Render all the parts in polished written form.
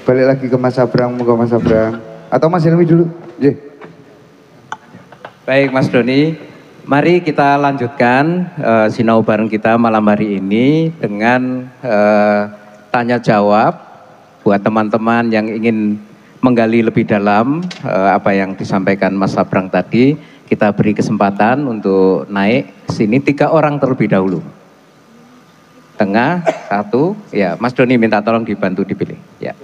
Balik lagi ke Mas Abrang, moga Mas Abrang. Atau Mas Helmi dulu. Ye. Baik Mas Doni, mari kita lanjutkan sinau bareng kita malam hari ini dengan tanya jawab buat teman-teman yang ingin menggali lebih dalam apa yang disampaikan Mas Abrang tadi. Kita beri kesempatan untuk naik sini 3 orang terlebih dahulu. Tengah, 1, ya Mas Doni minta tolong dibantu dipilih. Ya.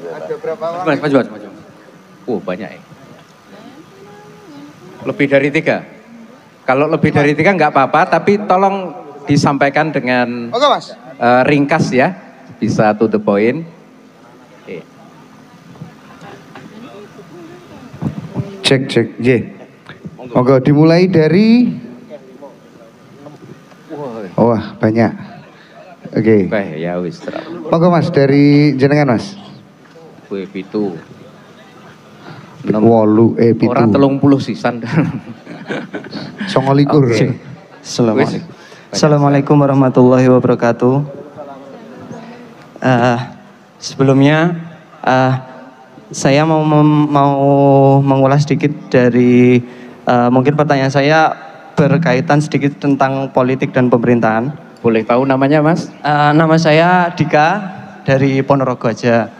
Ada berapa orang? Maju. Oh banyak ya. Lebih dari 3. Kalau lebih dari 3 nggak apa-apa, tapi tolong disampaikan dengan Oke, Mas. Ringkas ya, bisa to the point. Cek, Ye. Oke, dimulai dari. Wah, banyak. Oke. Ya wis. Oke, Mas, dari jenengan, Mas. Kue pitu. 8 pitu. Orang 30 sisan. 29. Assalamualaikum warahmatullahi wabarakatuh. Sebelumnya saya mau mengulas sedikit dari mungkin pertanyaan saya berkaitan sedikit tentang politik dan pemerintahan. Boleh tahu namanya Mas? Nama saya Dika dari Ponorogo aja.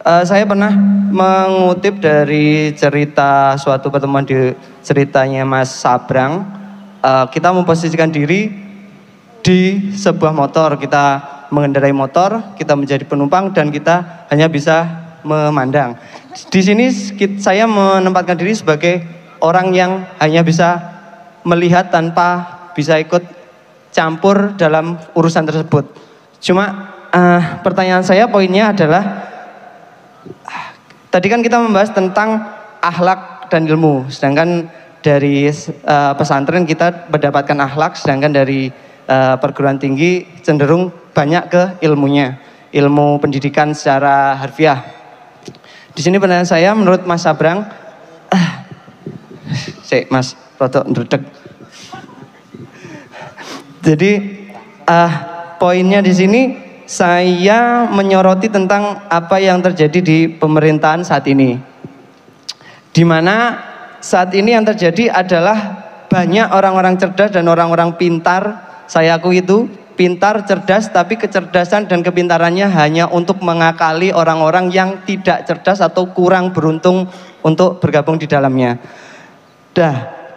Saya pernah mengutip dari cerita suatu pertemuan di ceritanya Mas Sabrang. Kita memposisikan diri di sebuah motor, kita mengendarai motor, kita menjadi penumpang dan kita hanya bisa memandang. Di sini saya menempatkan diri sebagai orang yang hanya bisa melihat tanpa bisa ikut campur dalam urusan tersebut. Cuma pertanyaan saya poinnya adalah tadi kan kita membahas tentang akhlak dan ilmu, sedangkan dari pesantren kita mendapatkan akhlak, sedangkan dari perguruan tinggi cenderung banyak ke ilmunya, ilmu pendidikan secara harfiah. Di sini pertanyaan saya, menurut Mas Sabrang, Mas rodok ndredeg. Jadi poinnya di sini saya menyoroti tentang apa yang terjadi di pemerintahan saat ini. Di mana saat ini yang terjadi adalah banyak orang-orang cerdas dan orang-orang pintar. Saya akui itu pintar, cerdas, tapi kecerdasan dan kepintarannya hanya untuk mengakali orang-orang yang tidak cerdas atau kurang beruntung untuk bergabung di dalamnya.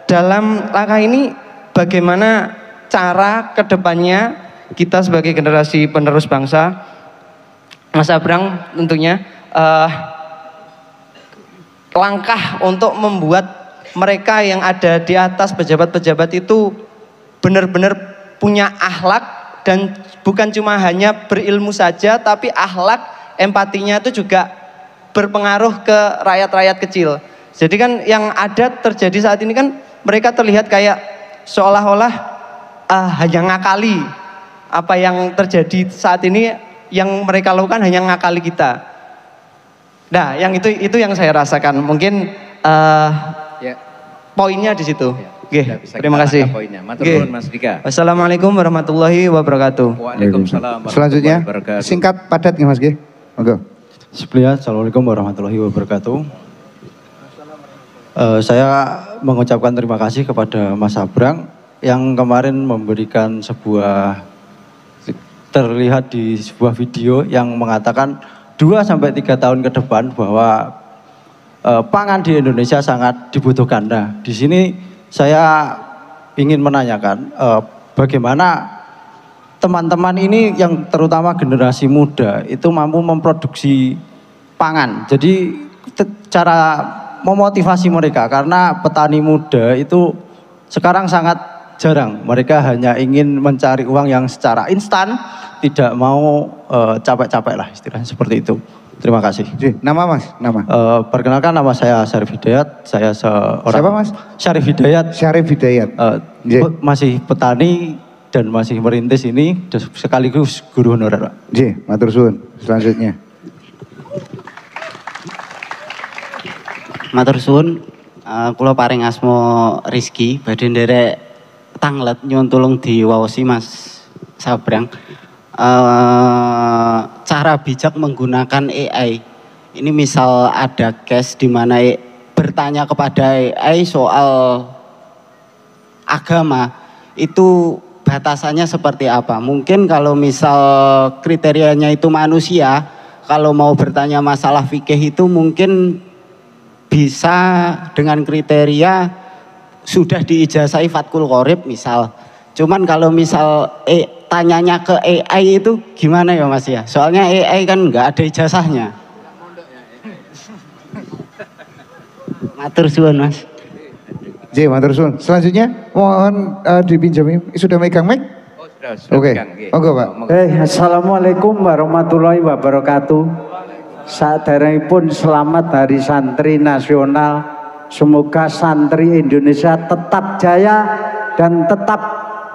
Dalam langkah ini bagaimana cara kedepannya kita sebagai generasi penerus bangsa, Mas Abrang tentunya langkah untuk membuat mereka yang ada di atas pejabat-pejabat itu benar-benar punya akhlak dan bukan cuma hanya berilmu saja, tapi akhlak, empatinya itu juga berpengaruh ke rakyat-rakyat kecil. Jadi kan yang ada terjadi saat ini kan mereka terlihat kayak seolah-olah hanya ngakali. Apa yang terjadi saat ini yang mereka lakukan hanya ngakali kita. Nah, yang itu yang saya rasakan. Mungkin poinnya di situ. Oke, terima kasih. Mas Dika. Wassalamualaikum warahmatullahi wabarakatuh. Waalaikumsalam. Selanjutnya, singkat padat nih Mas G. Oke. Sebelumnya, assalamualaikum warahmatullahi wabarakatuh. Saya mengucapkan terima kasih kepada Mas Sabrang yang kemarin memberikan terlihat di sebuah video yang mengatakan 2-3 tahun ke depan bahwa pangan di Indonesia sangat dibutuhkan. Nah, di sini saya ingin menanyakan bagaimana teman-teman ini yang terutama generasi muda itu mampu memproduksi pangan. Jadi cara memotivasi mereka karena petani muda itu sekarang sangat jarang. Mereka hanya ingin mencari uang yang secara instan, tidak mau capek-capek lah istilahnya seperti itu. Terima kasih. Nama Mas? Nama? Perkenalkan, nama saya Syarif Hidayat. Saya seorang... Siapa Mas? Syarif Hidayat. Syarif Hidayat. Masih petani dan masih merintis ini sekaligus guru honorer. Matur suwun. Selanjutnya. Matur suwun. Kula paring asma Rizky, badhe nderek tanglet nyuwun tulung diwaosi Mas Sabrang. cara bijak menggunakan AI. Ini misal ada case di mana bertanya kepada AI soal agama, itu batasannya seperti apa? Mungkin kalau misal kriterianya itu manusia, kalau mau bertanya masalah fikih itu mungkin bisa dengan kriteria sudah diijazai Fathul Qorib misal. Cuman kalau misal tanyanya ke AI itu gimana ya Mas ya? Soalnya AI kan nggak ada ijazahnya. Matur suwun Mas. J, matur suwun. Selanjutnya mohon dipinjami. Sudah megang mic? Oh, sudah Oke. pegang, nggih. Monggo, Pak. Assalamualaikum warahmatullahi wabarakatuh. Saderengipun selamat Hari Santri Nasional. Semoga santri Indonesia tetap jaya dan tetap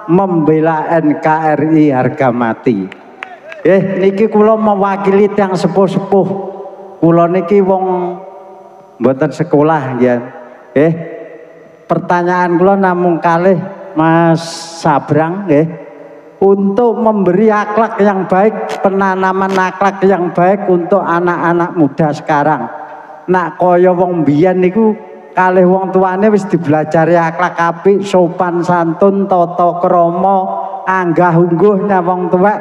membela NKRI harga mati. Niki kula mewakili tiyang sepuh-sepuh. Kula niki wong mboten sekolah ya. Pertanyaan kula namung kalih Mas Sabrang nggih. Untuk memberi akhlak yang baik, penanaman akhlak yang baik untuk anak-anak muda sekarang. Nak kaya wong biyen niku kalih wong tuane wis dibelajari akhlak apik, sopan santun, tata krama, anggah ungguhnya wong tuwek.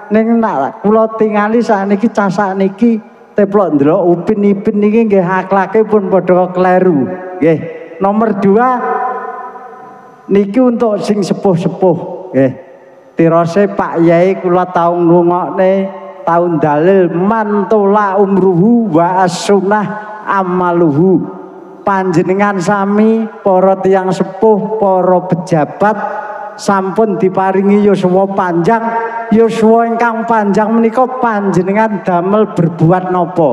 Ning nak kula tingali sakniki cah sakniki teplok ndelok upin-ipin niki nggih akhlake pun padha kleru. Nggih. Nomor 2 niki untuk sing sepuh-sepuh nggih. Tirose Pak Yai kula tau ngrungokne taun dalil mantola umruhu wa as-sunnah amaluhu. Panjenengan sami para tiyang sepuh, para pejabat sampun diparingi yuswa panjang. Yuswa ingkang panjang menika panjenengan damel berbuat napa?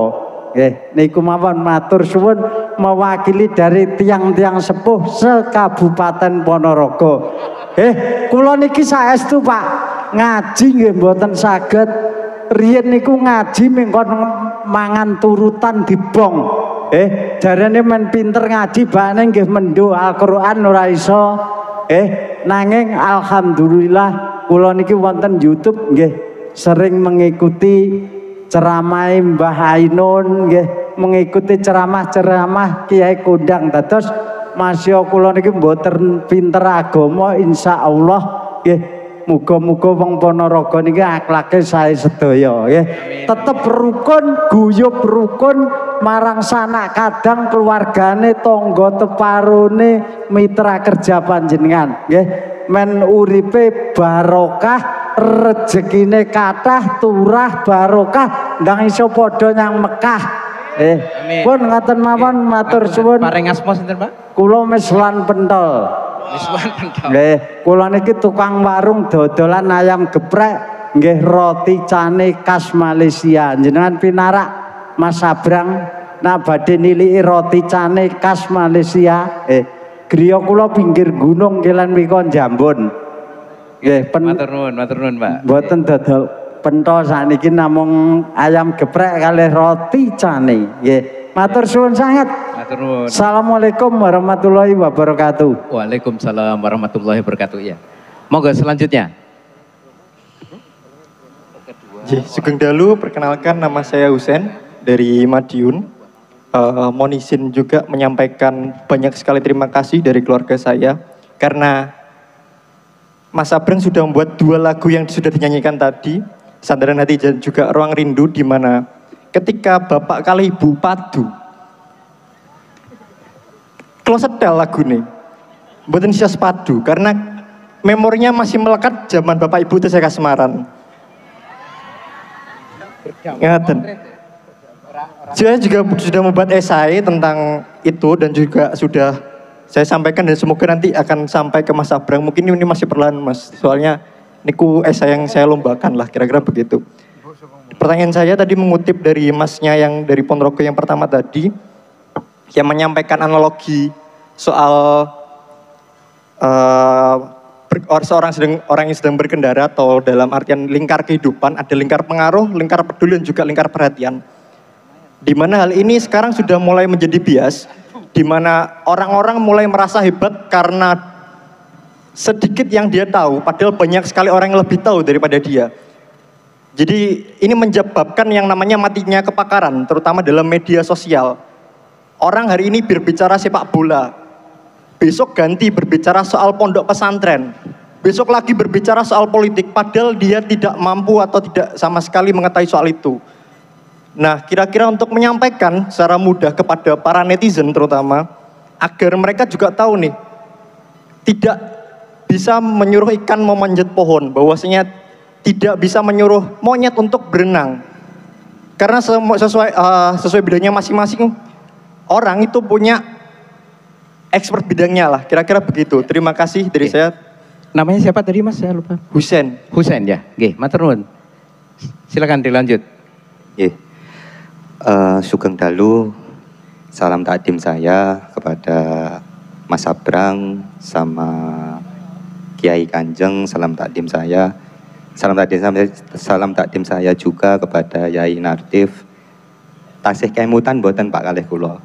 Nggih, niku mawon matur suwun mewakili dari tiang-tiang sepuh se-Kabupaten Ponorogo. Kula niki saestu Pak, ngaji nggih mboten saged. Riyen niku ngaji mengkon mangan turutan dibong. Jarane men pinter ngaji bakne nggih mendo Al-Qur'an ora iso. Nanging alhamdulillah kula niki wonten YouTube nggih sering mengikuti ceramah Mbah Ainun nggih, mengikuti ceramah-ceramah Kiai Kondang. Dados masya kula niki mboten pinter agama insyaallah nggih. Muga-muga wong Ponorogo niki akhlake sae sedaya nggih. Tetep rukun, guyub rukun marang sanak kadang keluargane, tangga teparone, mitra kerja panjenengan nggih. Men uripe barokah, rezekine kathah, turah barokah, ndang iso padha nyang Mekah. Pun ngaten mawon matur suwun. Paring asma sinten, Pak? Kula Mislan Pentol. Mislan Pentol. Nggih, kula niki tukang warung dodolan ayam geprek, nggih roti cane khas Malaysia. Jenengan pinarak Mas Sabrang nak badhe niliki roti cane khas Malaysia. Griya kula pinggir gunung Kilen Wika Jambon. Nggih, matur nuwun, Pak. Mboten dodol pentol sakniki namung ayam geprek kalih roti cane. Nggih. Matur suwun sangat. Matur nuwun. Assalamualaikum warahmatullahi wabarakatuh. Waalaikumsalam warahmatullahi wabarakatuh ya. Monggo selanjutnya. Sugeng Dalu, perkenalkan nama saya Husen dari Madiun. Mohon izin juga menyampaikan banyak sekali terima kasih dari keluarga saya karena Mas Sabrang sudah membuat 2 lagu yang sudah dinyanyikan tadi, Sandaran Hati dan juga Ruang Rindu, di mana ketika bapak kali ibu padu kalau setel lagu ini mboten bisa sepadu karena memorinya masih melekat zaman bapak ibu itu saya kasemaran. Ngaten. Saya juga sudah membuat esai tentang itu dan juga sudah saya sampaikan dan semoga nanti akan sampai ke Mas Sabrang. Mungkin ini masih perlahan Mas, soalnya niku esai yang saya lombakan lah, kira-kira begitu. Pertanyaan saya tadi mengutip dari Masnya yang dari Ponorogo yang pertama tadi, yang menyampaikan analogi soal orang yang sedang berkendara atau dalam artian lingkar kehidupan, ada lingkar pengaruh, lingkar peduli dan juga lingkar perhatian. Di mana hal ini sekarang sudah mulai menjadi bias, di mana orang-orang mulai merasa hebat karena sedikit yang dia tahu, padahal banyak sekali orang yang lebih tahu daripada dia. Jadi ini menyebabkan yang namanya matinya kepakaran, terutama dalam media sosial. Orang hari ini berbicara sepak bola, besok ganti berbicara soal pondok pesantren, besok lagi berbicara soal politik, padahal dia tidak mampu atau tidak sama sekali mengetahui soal itu. Nah, kira-kira untuk menyampaikan secara mudah kepada para netizen terutama, agar mereka juga tahu nih, tidak bisa menyuruh ikan memanjat pohon, bahwasanya tidak bisa menyuruh monyet untuk berenang. Karena sesuai bidangnya masing-masing orang itu punya expert bidangnya lah, kira-kira begitu. Terima kasih dari saya. Namanya siapa tadi Mas? Saya lupa. Husen. Husen ya. Nggih, matur nuwun. Silakan dilanjut. Nggih. Sugeng dalu, salam takdim saya kepada Mas Sabrang sama Kiai Kanjeng, salam takdim saya. Salam takdim saya juga kepada Yai Nartif. Tasih kemutan boten Pak kalih kula.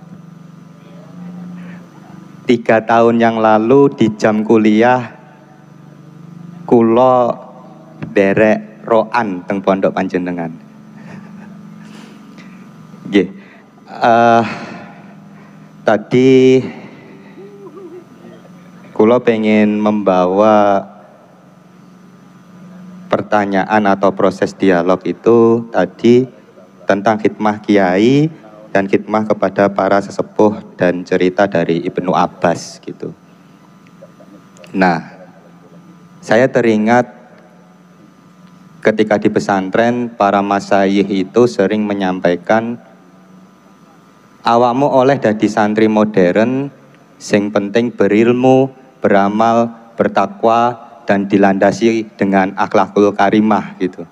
3 tahun yang lalu di jam kuliah kula derek roan teng pondok panjenengan. Nggih. Tadi kula pengen membawa pertanyaan atau proses dialog itu tadi tentang khidmah kiai dan khidmah kepada para sesepuh dan cerita dari Ibnu Abbas gitu. Nah, saya teringat ketika di pesantren para masyayikh itu sering menyampaikan awakmu oleh dadi santri modern sing penting berilmu, beramal, bertakwa dan dilandasi dengan akhlakul karimah gitu.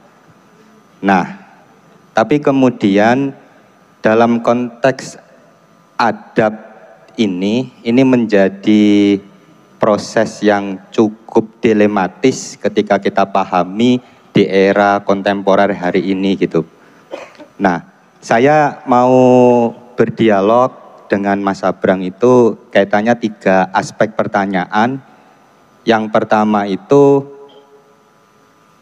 Nah, tapi kemudian dalam konteks adab ini menjadi proses yang cukup dilematis ketika kita pahami di era kontemporer hari ini gitu. Nah, saya mau berdialog dengan Mas Sabrang itu kaitannya 3 aspek pertanyaan. Yang pertama itu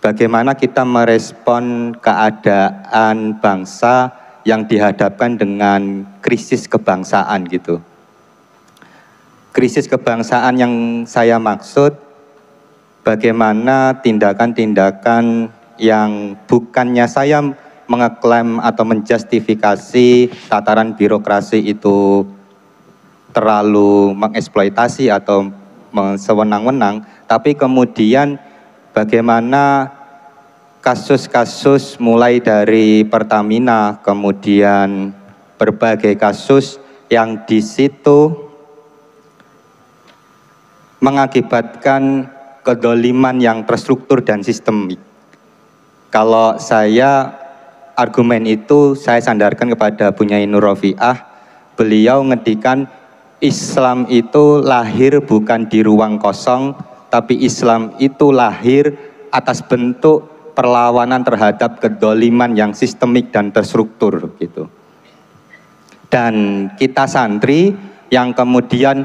bagaimana kita merespon keadaan bangsa yang dihadapkan dengan krisis kebangsaan gitu. Krisis kebangsaan yang saya maksud bagaimana tindakan-tindakan yang bukannya saya mengeklaim atau menjustifikasi tataran birokrasi itu terlalu mengeksploitasi atau sewenang-wenang, tapi kemudian bagaimana kasus-kasus mulai dari Pertamina, kemudian berbagai kasus yang di situ mengakibatkan kedoliman yang terstruktur dan sistemik. Kalau saya argumen itu saya sandarkan kepada Bunyai Nur Rofi'ah, beliau ngedikan Islam itu lahir bukan di ruang kosong, tapi Islam itu lahir atas bentuk perlawanan terhadap kedoliman yang sistemik dan terstruktur gitu. Dan kita santri yang kemudian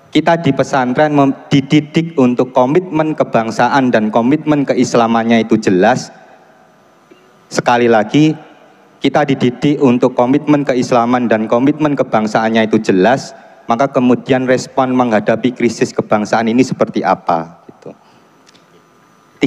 kita di pesantren dididik untuk komitmen kebangsaan dan komitmen keislamannya itu jelas. Sekali lagi, kita dididik untuk komitmen keislaman dan komitmen kebangsaannya itu jelas, maka kemudian respon menghadapi krisis kebangsaan ini seperti apa? Gitu.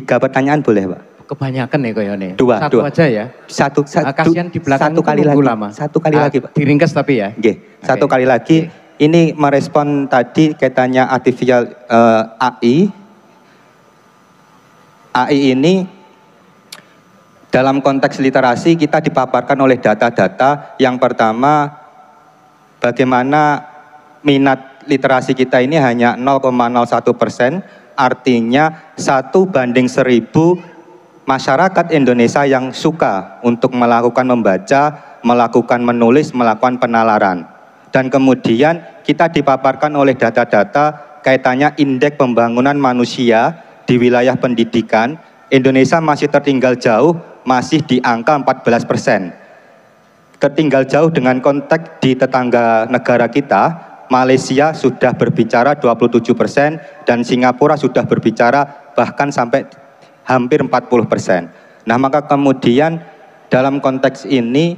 3 pertanyaan boleh, Pak? Kebanyakan ya kayaknya. Dua. Aja ya. Satu kasihan di belakang satu kali lagi. lama. Satu kali lagi, Pak. Diringkas tapi ya. Nggih, satu kali lagi. Ini merespon tadi kaitannya artificial AI. AI ini dalam konteks literasi kita dipaparkan oleh data-data. Yang pertama, bagaimana minat literasi kita ini hanya 0,01%, artinya 1/1000 masyarakat Indonesia yang suka untuk melakukan membaca, melakukan menulis, melakukan penalaran. Dan kemudian kita dipaparkan oleh data-data kaitannya indeks pembangunan manusia di wilayah pendidikan. Indonesia masih tertinggal jauh, masih di angka 14%. Tertinggal jauh dengan konteks di tetangga negara kita, Malaysia sudah berbicara 27% dan Singapura sudah berbicara bahkan sampai hampir 40%. Nah, maka kemudian dalam konteks ini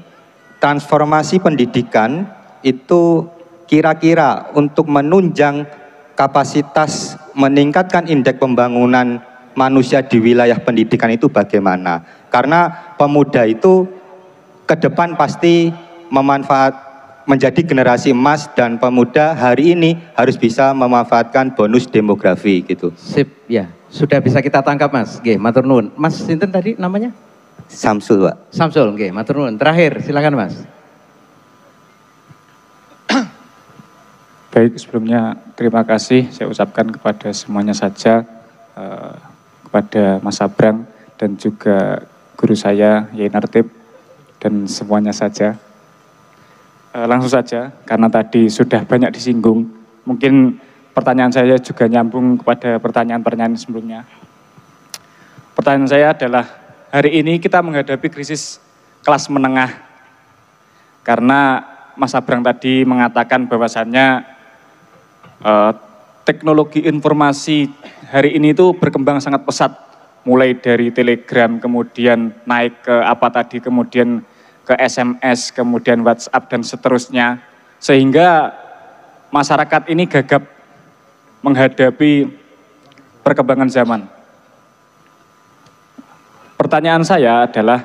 transformasi pendidikan itu kira-kira untuk menunjang kapasitas meningkatkan indeks pembangunan manusia di wilayah pendidikan itu bagaimana? Karena pemuda itu ke depan pasti menjadi generasi emas dan pemuda hari ini harus bisa memanfaatkan bonus demografi gitu. Sip, ya. Sudah bisa kita tangkap, Mas. Nggih, matur nuwun. Mas sinten tadi namanya? Samsul, Pak. Samsul, nggih, matur nuwun. Terakhir, silakan, Mas. Baik, sebelumnya terima kasih saya ucapkan kepada semuanya saja, kepada Mas Sabrang dan juga guru saya, Yai Nartib, dan semuanya saja. Langsung saja, karena tadi sudah banyak disinggung, mungkin pertanyaan saya juga nyambung kepada pertanyaan-pertanyaan sebelumnya. Pertanyaan saya adalah, hari ini kita menghadapi krisis kelas menengah, karena Mas Sabrang tadi mengatakan bahwasannya teknologi informasi hari ini itu berkembang sangat pesat, mulai dari Telegram, kemudian naik ke apa tadi, kemudian ke SMS, kemudian WhatsApp dan seterusnya, sehingga masyarakat ini gagap menghadapi perkembangan zaman. Pertanyaan saya adalah,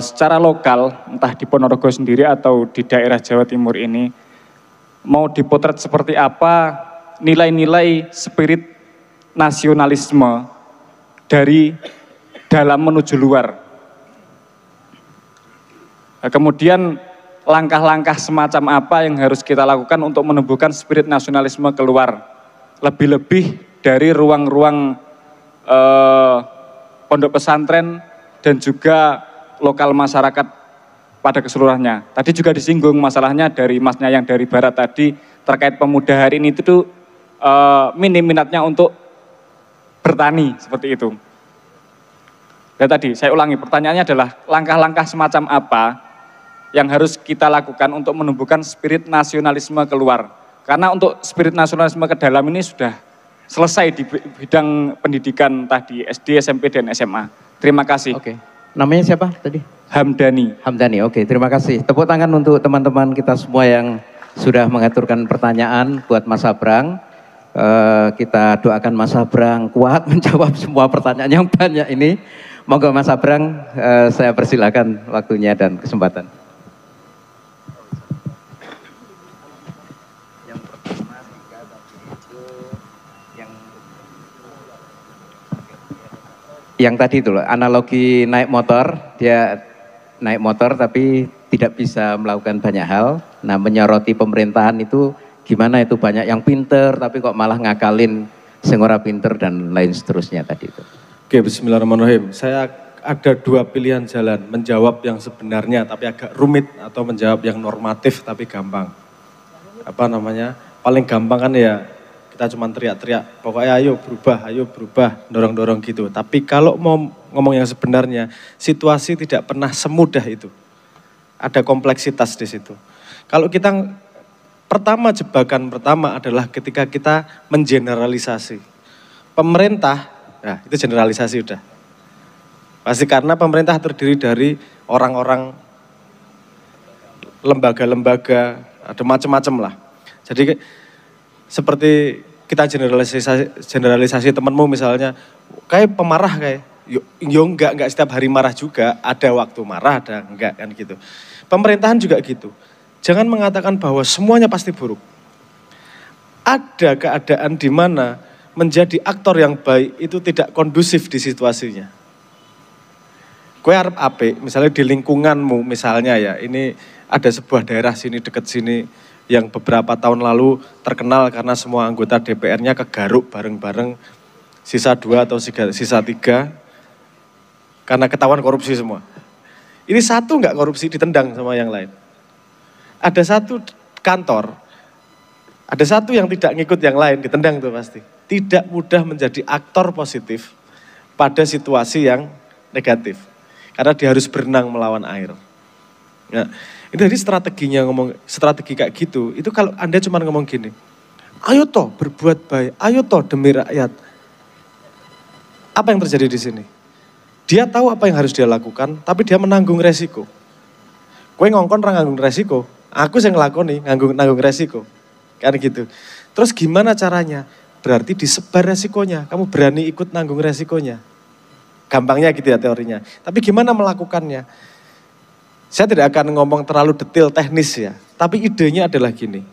secara lokal, entah di Ponorogo sendiri atau di daerah Jawa Timur ini, mau dipotret seperti apa nilai-nilai spirit nasionalisme dari dalam menuju luar. Kemudian langkah-langkah semacam apa yang harus kita lakukan untuk menumbuhkan spirit nasionalisme keluar, lebih-lebih dari ruang-ruang pondok pesantren dan juga lokal masyarakat pada keseluruhannya. Tadi juga disinggung masalahnya dari masnya yang dari barat tadi terkait pemuda hari ini itu tuh minim minatnya untuk bertani seperti itu. Dan tadi saya ulangi, pertanyaannya adalah langkah-langkah semacam apa yang harus kita lakukan untuk menumbuhkan spirit nasionalisme keluar. Karena untuk spirit nasionalisme ke dalam ini sudah selesai di bidang pendidikan tadi, SD, SMP, dan SMA. Terima kasih. Oke. Namanya siapa tadi? Hamdani. Hamdani, oke, terima kasih. Tepuk tangan untuk teman-teman kita semua yang sudah mengaturkan pertanyaan buat Mas Sabrang. Kita doakan Mas Sabrang kuat menjawab semua pertanyaan yang banyak ini. Monggo Mas Sabrang, saya persilakan waktunya dan kesempatan. Yang tadi itu loh, analogi naik motor, dia naik motor tapi tidak bisa melakukan banyak hal. Nah, menyoroti pemerintahan itu gimana, itu banyak yang pinter tapi kok malah ngakalin sing ora pinter dan lain seterusnya tadi itu. Oke, bismillahirrahmanirrahim. Saya ada dua pilihan jalan, menjawab yang sebenarnya tapi agak rumit atau menjawab yang normatif tapi gampang. Apa namanya? Paling gampang kan ya kita cuma teriak-teriak, pokoknya ayo berubah, dorong-dorong gitu. Tapi kalau mau ngomong yang sebenarnya, situasi tidak pernah semudah itu. Ada kompleksitas di situ. Kalau kita, jebakan pertama adalah ketika kita mengeneralisasi. Pemerintah, nah itu generalisasi udah. Pasti karena pemerintah terdiri dari orang-orang, lembaga-lembaga, ada macam-macam lah. Jadi seperti kita generalisasi temanmu misalnya, kayak pemarah kayak, yo enggak setiap hari marah juga, ada waktu marah, ada enggak kan gitu. Pemerintahan juga gitu. Jangan mengatakan bahwa semuanya pasti buruk. Ada keadaan di mana menjadi aktor yang baik itu tidak kondusif di situasinya. Kue arep apik, misalnya di lingkunganmu misalnya ya, ini ada sebuah daerah sini deket sini, yang beberapa tahun lalu terkenal karena semua anggota DPR-nya kegaruk bareng-bareng, sisa 2 atau sisa 3, karena ketahuan korupsi semua. Ini satu nggak korupsi ditendang sama yang lain. Ada satu kantor, ada satu yang tidak ngikut yang lain ditendang tuh pasti. Tidak mudah menjadi aktor positif pada situasi yang negatif. Karena dia harus berenang melawan air. Nah, itu jadi strategi kayak gitu, itu kalau Anda cuma ngomong gini, ayo toh berbuat baik, ayo toh demi rakyat. Apa yang terjadi di sini? Dia tahu apa yang harus dia lakukan, tapi dia menanggung resiko. Kowe ngongkon ra nanggung resiko, aku yang ngelakoni nanggung resiko. Kan gitu. Terus gimana caranya? Berarti disebar resikonya, kamu berani ikut nanggung resikonya. Gampangnya gitu ya teorinya. Tapi gimana melakukannya? Saya tidak akan ngomong terlalu detail teknis ya, tapi idenya adalah gini.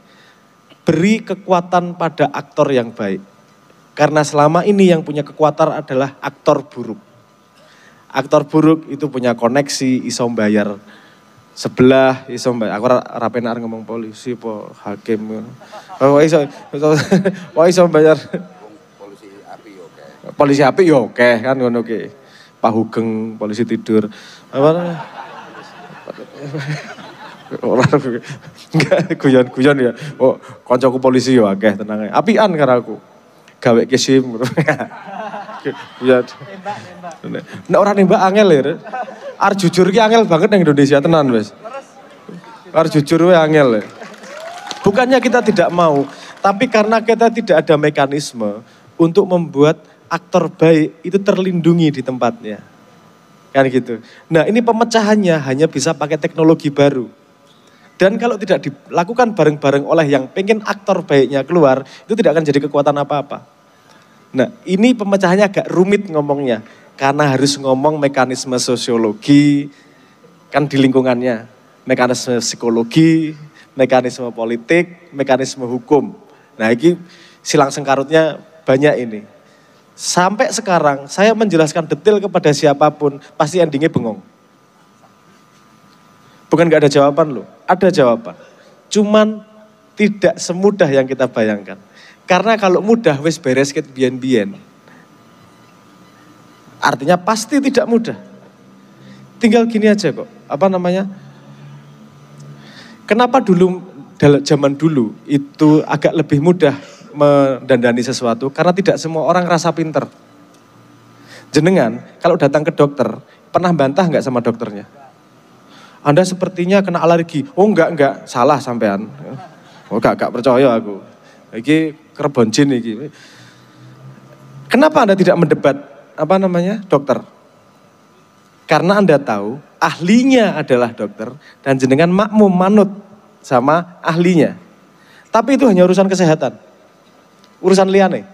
Beri kekuatan pada aktor yang baik. Karena selama ini yang punya kekuatan adalah aktor buruk. Aktor buruk itu punya koneksi, iso bayar sebelah, iso bayar. Aku rapenar ngomong polisi, po hakim. Iso bayar. Polisi api yo oke kan ngono ki. Pak Hugeng polisi tidur. Apa enggak guyon-guyon ya. Oh, kancaku polisi yo akeh tenang ae. Apian karo aku. Gawe kesim. Ya. Nek ora nembak angel ya. Arep jujur ki angel banget nang Indonesia tenan wis. Arep jujur wae angel ya. Bukannya kita tidak mau, tapi karena kita tidak ada mekanisme untuk membuat aktor baik itu terlindungi di tempatnya. Kan gitu. Nah, ini pemecahannya hanya bisa pakai teknologi baru. Dan kalau tidak dilakukan bareng-bareng oleh yang pengen aktor baiknya keluar, itu tidak akan jadi kekuatan apa-apa. Nah, ini pemecahannya agak rumit ngomongnya. Karena harus ngomong mekanisme sosiologi, kan di lingkungannya. Mekanisme psikologi, mekanisme politik, mekanisme hukum. Nah, ini silang sengkarutnya banyak ini. Sampai sekarang saya menjelaskan detail kepada siapapun, pasti endingnya bengong. Bukan gak ada jawaban loh, ada jawaban. Cuman tidak semudah yang kita bayangkan. Karena kalau mudah wis beres ket biyen-biyen. Artinya pasti tidak mudah. Tinggal gini aja kok, kenapa dulu, zaman dulu itu agak lebih mudah mendandani sesuatu, karena tidak semua orang rasa pinter. Jenengan, kalau datang ke dokter, pernah bantah nggak sama dokternya? Anda sepertinya kena alergi. Oh enggak, salah sampean. Oh enggak percaya aku. Iki kerbon jin iki. Kenapa Anda tidak mendebat dokter? Karena Anda tahu ahlinya adalah dokter dan jenengan makmum manut sama ahlinya. Tapi itu hanya urusan kesehatan. Urusan liane.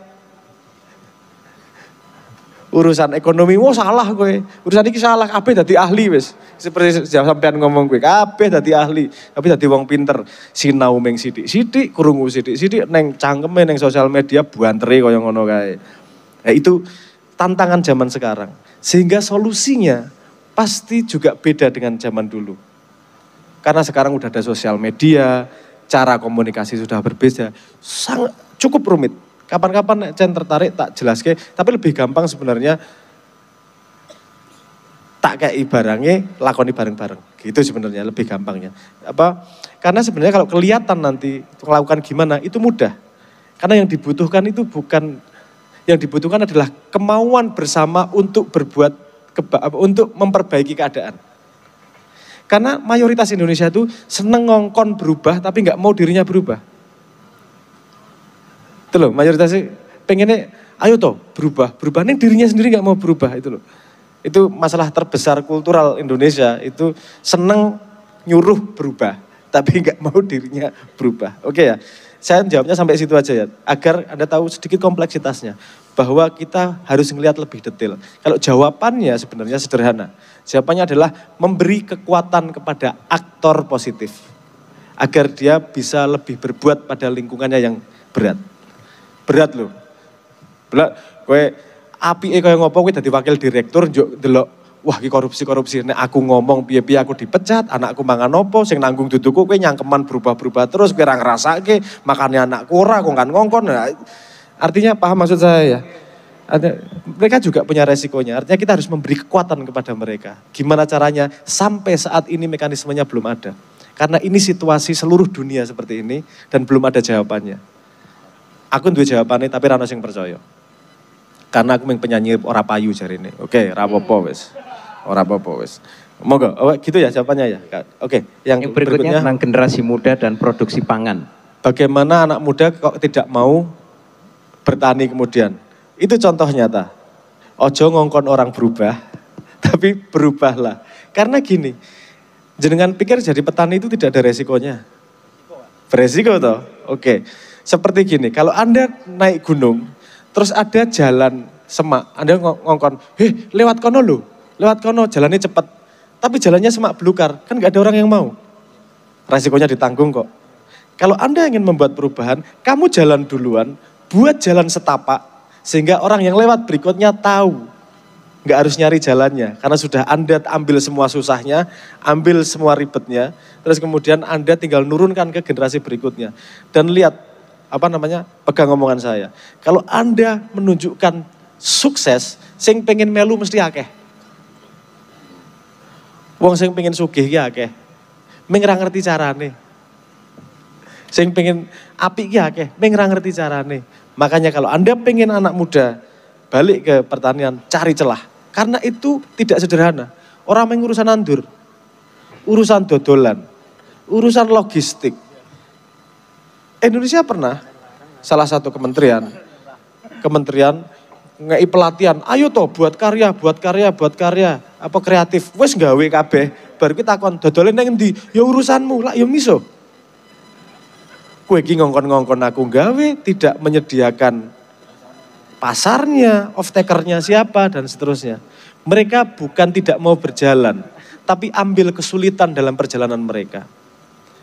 Urusan ekonomi, salah kowe. Urusan iki salah, kabeh dadi ahli wis. Seperti sampean ngomong kowe, kabeh dadi ahli, tapi dadi wong pinter. Sinau ming sithik-sithik, krungu sithik-sithik neng cangkeme neng sosial media buantere kaya ngono kae. Nah, itu tantangan zaman sekarang. Sehingga solusinya pasti juga beda dengan zaman dulu. Karena sekarang udah ada sosial media, cara komunikasi sudah berbeda, sangat cukup rumit. Kapan-kapan Cen tertarik tak jelaskan, tapi lebih gampang sebenarnya tak kayak barangnya lakoni bareng-bareng. Gitu sebenarnya lebih gampangnya. Karena sebenarnya kalau kelihatan nanti melakukan gimana itu mudah. Karena yang dibutuhkan itu yang dibutuhkan adalah kemauan bersama untuk berbuat untuk memperbaiki keadaan. Karena mayoritas Indonesia itu seneng ngongkon berubah tapi nggak mau dirinya berubah. Itu loh, mayoritasnya pengennya ayo toh berubah nih dirinya sendiri nggak mau berubah itu loh. Itu masalah terbesar kultural Indonesia, itu seneng nyuruh berubah tapi nggak mau dirinya berubah. Oke ya, saya jawabnya sampai situ aja ya, agar Anda tahu sedikit kompleksitasnya. Bahwa kita harus melihat lebih detail. Kalau jawabannya sebenarnya sederhana. Jawabannya adalah memberi kekuatan kepada aktor positif. Agar dia bisa lebih berbuat pada lingkungannya yang berat. Berat loh. Berat, kowe apike kaya ngopo kowe dadi wakil direktur njuk delok wah iki korupsi. Nek aku ngomong piye-piye aku dipecat, anakku mangan opo, sing nanggung duduku kowe nyangkeman berubah-berubah terus kowe ora ngrasake, makane anakku ora kongkan ngongkon. Artinya paham maksud saya ya? Mereka juga punya resikonya, artinya kita harus memberi kekuatan kepada mereka. Gimana caranya? Sampai saat ini mekanismenya belum ada. Karena ini situasi seluruh dunia seperti ini dan belum ada jawabannya. Aku duwe jawabannya tapi ra ono sing percaya. Karena aku penyanyi ora payu jarine. Oke, ra apa-apa wis. Ora apa-apa wis. Monggo, gitu ya jawabannya ya. Oke, yang berikutnya tentang generasi muda dan produksi pangan. Bagaimana anak muda kok tidak mau bertani kemudian? Itu contoh nyata. Ojo ngongkon orang berubah, tapi berubahlah. Karena gini, jenengan pikir jadi petani itu tidak ada resikonya. Beresiko toh? Oke. Seperti gini, kalau Anda naik gunung, terus ada jalan semak, Anda ngongkon, lewat kono lo, lewat kono, jalannya cepat. Tapi jalannya semak belukar, kan gak ada orang yang mau. Resikonya ditanggung kok. Kalau Anda ingin membuat perubahan, kamu jalan duluan, buat jalan setapak, sehingga orang yang lewat berikutnya tahu. Nggak harus nyari jalannya, karena sudah Anda ambil semua susahnya, ambil semua ribetnya, terus kemudian Anda tinggal nurunkan ke generasi berikutnya. Dan lihat, pegang omongan saya. Kalau Anda menunjukkan sukses, sing pengen melu mesti akeh. Wong sing pengen sugih ki akeh. Ming ra ngerti carane. Sing pengen apik ki akeh, ming ra ngerti carane. Makanya kalau Anda pengen anak muda balik ke pertanian, cari celah. Karena itu tidak sederhana. Orang yang urusan nandur, urusan dodolan, urusan logistik. Indonesia pernah salah satu kementerian ngei pelatihan, ayo toh buat karya, apa kreatif, wes gawe kabeh, baru kita takon dodolen nang endi? Ya urusanmu lah, ya miso. Kowe iki ngongkon-ngongkon aku gawe, tidak menyediakan pasarnya, off-takernya siapa, dan seterusnya. Mereka bukan tidak mau berjalan, tapi ambil kesulitan dalam perjalanan mereka.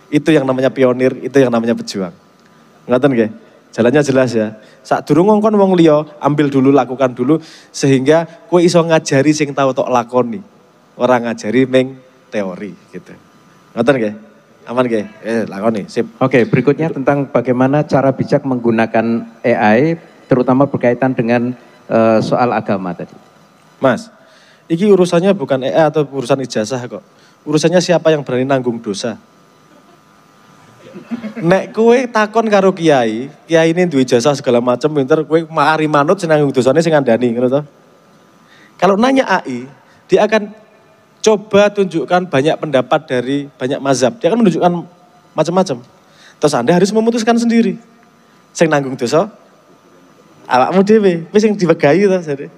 Itu yang namanya pionir, itu yang namanya pejuang. Ngoten nggih? Jalannya jelas ya. Sak durung ngongkon wong liya, ambil dulu, lakukan dulu, sehingga kowe iso ngajari sing tau tok lakoni. Ora ngajari meng teori gitu. Ngoten nggih? Aman nggih? Lakoni, sip. Oke, berikutnya tentang bagaimana cara bijak menggunakan AI, terutama berkaitan dengan soal agama tadi. Mas, iki urusannya bukan AI atau urusan ijazah kok. Urusannya siapa yang berani nanggung dosa. Nek kowe takon karo kiai ini duwe ijazah segala macam, pinter kowe mari manut sing nanggung dosane sing ngandani, ngono to. Kalau nanya AI, dia akan coba tunjukkan banyak pendapat dari banyak mazhab. Dia akan menunjukkan macam-macam. Terus Anda harus memutuskan sendiri. Sing nanggung dosa awakmu dhewe, wis sing diwegahi to jare.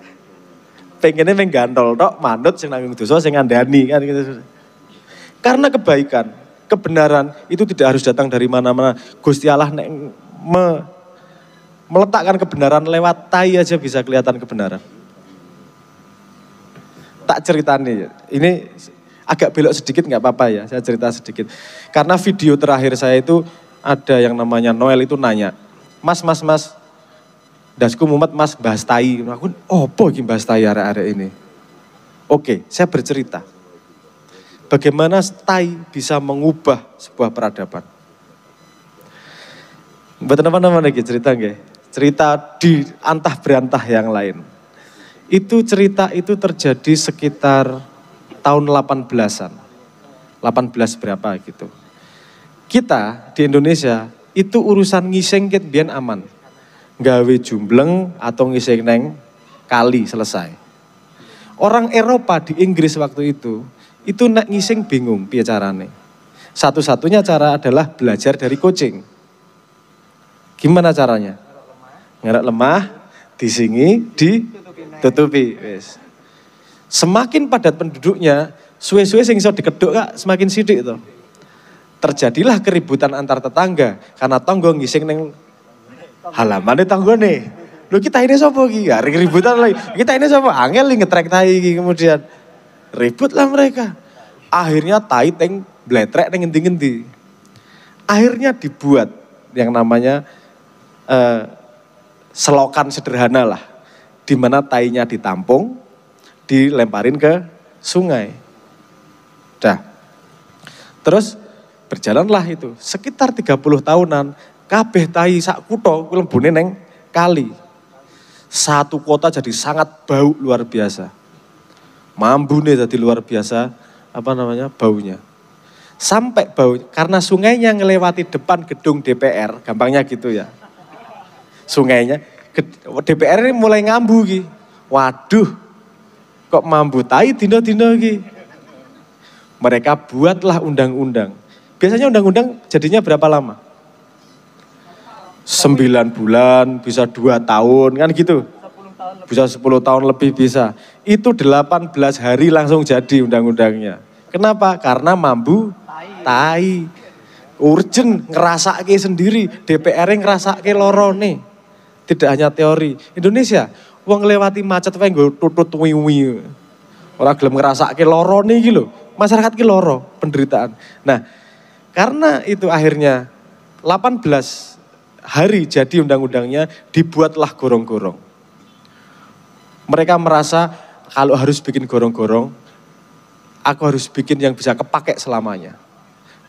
Pengene meng gantol tok manut sing nanggung dosa sing ngandani kan gitu. Karena kebaikan, kebenaran itu tidak harus datang dari mana-mana. Gusti Allah meletakkan kebenaran lewat tai aja bisa kelihatan kebenaran. Tak ceritanya, ini agak belok sedikit nggak apa-apa ya, saya cerita sedikit. Karena video terakhir saya itu ada yang namanya Noel itu nanya, Mas, dasku mumet Mas bahas tai. Aku, opo iki bahas tai arek-arek ini. Oke, saya bercerita. Bagaimana tai bisa mengubah sebuah peradaban. Mboten apa-apa lagi cerita nggih. Cerita di antah berantah yang lain. Itu cerita itu terjadi sekitar tahun 18-an. 18 berapa gitu. Kita di Indonesia itu urusan ngising ket biyen aman. Gawe jumbleng atau ngising neng kali selesai. Orang Eropa di Inggris waktu itu nak ngising bingung piye carane. Satu-satunya cara adalah belajar dari kucing. Gimana caranya? Ngerak lemah, disingi, ditutupi. Wes. Semakin padat penduduknya, suwe-suwe sing iso dikeduk Kak, semakin sidik to. Terjadilah keributan antar tetangga karena tangga ngising neng halamane tanggane. Lho kita ini sapa iki? Ya ributan lagi. Kita ini sapa? Angel ngetrek tai iki kemudian. Ributlah mereka. Akhirnya tai teng bletrek teng ngendi-ngendi. Akhirnya dibuat yang namanya selokan sederhana lah. Di mana tainya ditampung, dilemparin ke sungai. Dah. Terus berjalanlah itu. Sekitar 30 tahunan, kabeh tai sak kutho lembune neng kali. Satu kota jadi sangat bau luar biasa. Mambune jadi luar biasa, baunya. Sampai bau, karena sungainya ngelewati depan gedung DPR, gampangnya gitu ya. Sungainya, DPR ini mulai ngambu ki. Waduh, kok mambu tai dino-dino ki. Mereka buatlah undang-undang. Biasanya undang-undang jadinya berapa lama? 9 bulan, bisa 2 tahun, kan gitu. Bisa 10 tahun lebih bisa. Itu 18 hari langsung jadi undang-undangnya. Kenapa? Karena mambu tai. Urgen ngerasake sendiri, DPR ngerasake lorone. Tidak hanya teori. Indonesia, wong lewati macet wae nggo tutut wiwi. Ora gelem ngerasake lorone iki lho. Masyarakat ki loro, penderitaan. Nah, karena itu akhirnya 18 hari jadi undang-undangnya dibuatlah gorong-gorong. Mereka merasa kalau harus bikin gorong-gorong, aku harus bikin yang bisa kepake selamanya.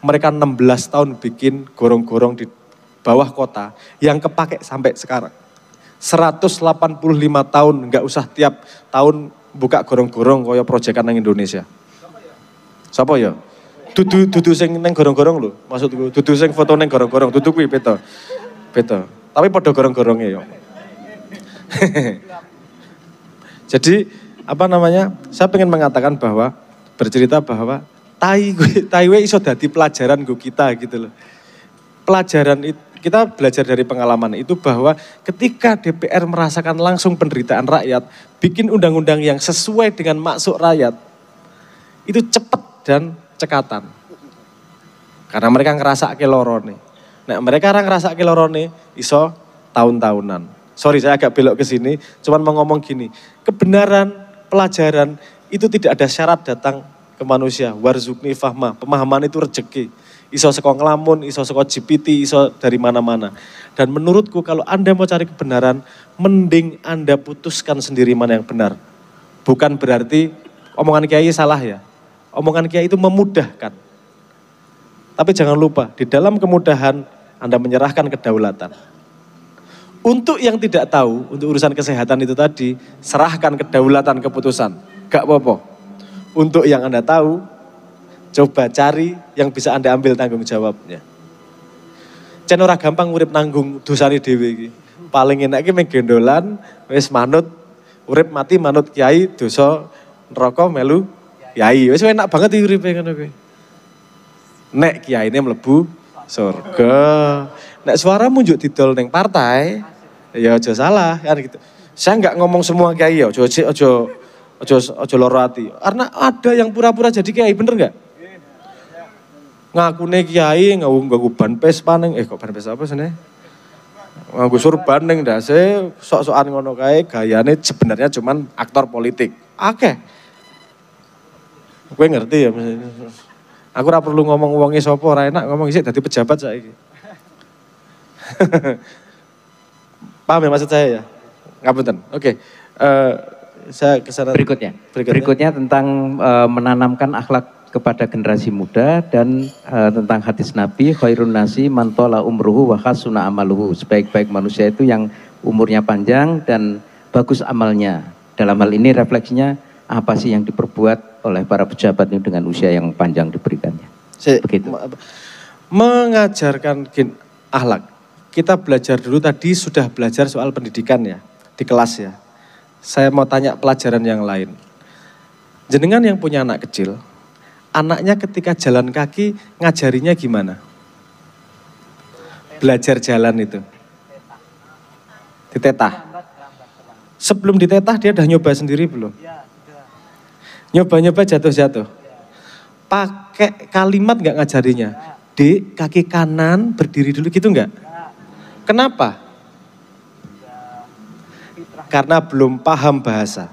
Mereka 16 tahun bikin gorong-gorong di bawah kota yang kepake sampai sekarang. 185 tahun, nggak usah tiap tahun buka gorong-gorong kaya proyekan nang Indonesia. Sapa ya? Dudu sing neng gorong-gorong lho, maksudku. Dudu sing foto neng gorong-gorong, dudu kuwi beda. Beda. Tapi padha gorong-gorongnya ya. Jadi apa namanya? Saya pengen mengatakan bahwa bercerita bahwa tai we iso dadi pelajaran go kita gitu loh. Pelajaran itu kita belajar dari pengalaman itu bahwa ketika DPR merasakan langsung penderitaan rakyat, bikin undang-undang yang sesuai dengan maksud rakyat, itu cepat dan cekatan. Karena mereka ngerasake lorone. Nah, mereka orang ngerasake lorone iso tahun-tahunan. Sorry saya agak belok ke sini, cuman mau ngomong gini, kebenaran, pelajaran itu tidak ada syarat datang ke manusia. Warzukni fahma, pemahaman itu rezeki. Iso saka ngelamun, iso saka GPT, iso dari mana-mana. Dan menurutku kalau Anda mau cari kebenaran, mending Anda putuskan sendiri mana yang benar. Bukan berarti omongan kiai salah ya. Omongan kiai itu memudahkan. Tapi jangan lupa, di dalam kemudahan Anda menyerahkan kedaulatan. Untuk yang tidak tahu, untuk urusan kesehatan itu tadi, serahkan kedaulatan keputusan. Gak apa-apa. Untuk yang Anda tahu, coba cari yang bisa Anda ambil tanggung jawabnya. Cen ora gampang urip nanggung dosane dhewe iki. Paling enak iki menggendolan, wis manut, urip mati manut kiai, dosa neraka melu kiai. Wis enak banget iki uripe ngono kuwi. Nek kiyaine mlebu surga. Nek suaramu njuk didol ning partai, ya aja salah kan gitu. Saya enggak ngomong semua kiai ya, ojo loro ati. Karena ada yang pura-pura jadi kiai, bener enggak? Ngakune kiai nganggo ban Vespa ning kok ban Vespa apa sene? Nganggo surban ning ndase, sok-sokan ngono kae, gayane sebenarnya cuman aktor politik. Akeh. Kowe ngerti ya? Aku ora perlu ngomong wonge sapa, ora enak ngomong isih dadi pejabat saiki. Paham ya maksud saya ya? Ngapunten. Oke. Saya kesana. Berikutnya tentang menanamkan akhlak kepada generasi muda dan tentang hadis Nabi khairun nasi man tala umruhu wa hasuna amaluhu. Sebaik-baik manusia itu yang umurnya panjang dan bagus amalnya. Dalam hal ini refleksinya apa sih yang diperbuat oleh para pejabat ini dengan usia yang panjang diberikannya. Begitu. Mengajarkan akhlak. Kita belajar dulu tadi sudah belajar soal pendidikan ya di kelas ya. Saya mau tanya pelajaran yang lain. Jenengan yang punya anak kecil, anaknya ketika jalan kaki ngajarinya gimana? Belajar jalan itu. Ditetah. Sebelum ditetah dia udah nyoba sendiri belum? Nyoba-nyoba jatuh-jatuh. Pakai kalimat nggak ngajarinya? Dek, kaki kanan berdiri dulu gitu nggak? Kenapa? Karena belum paham bahasa.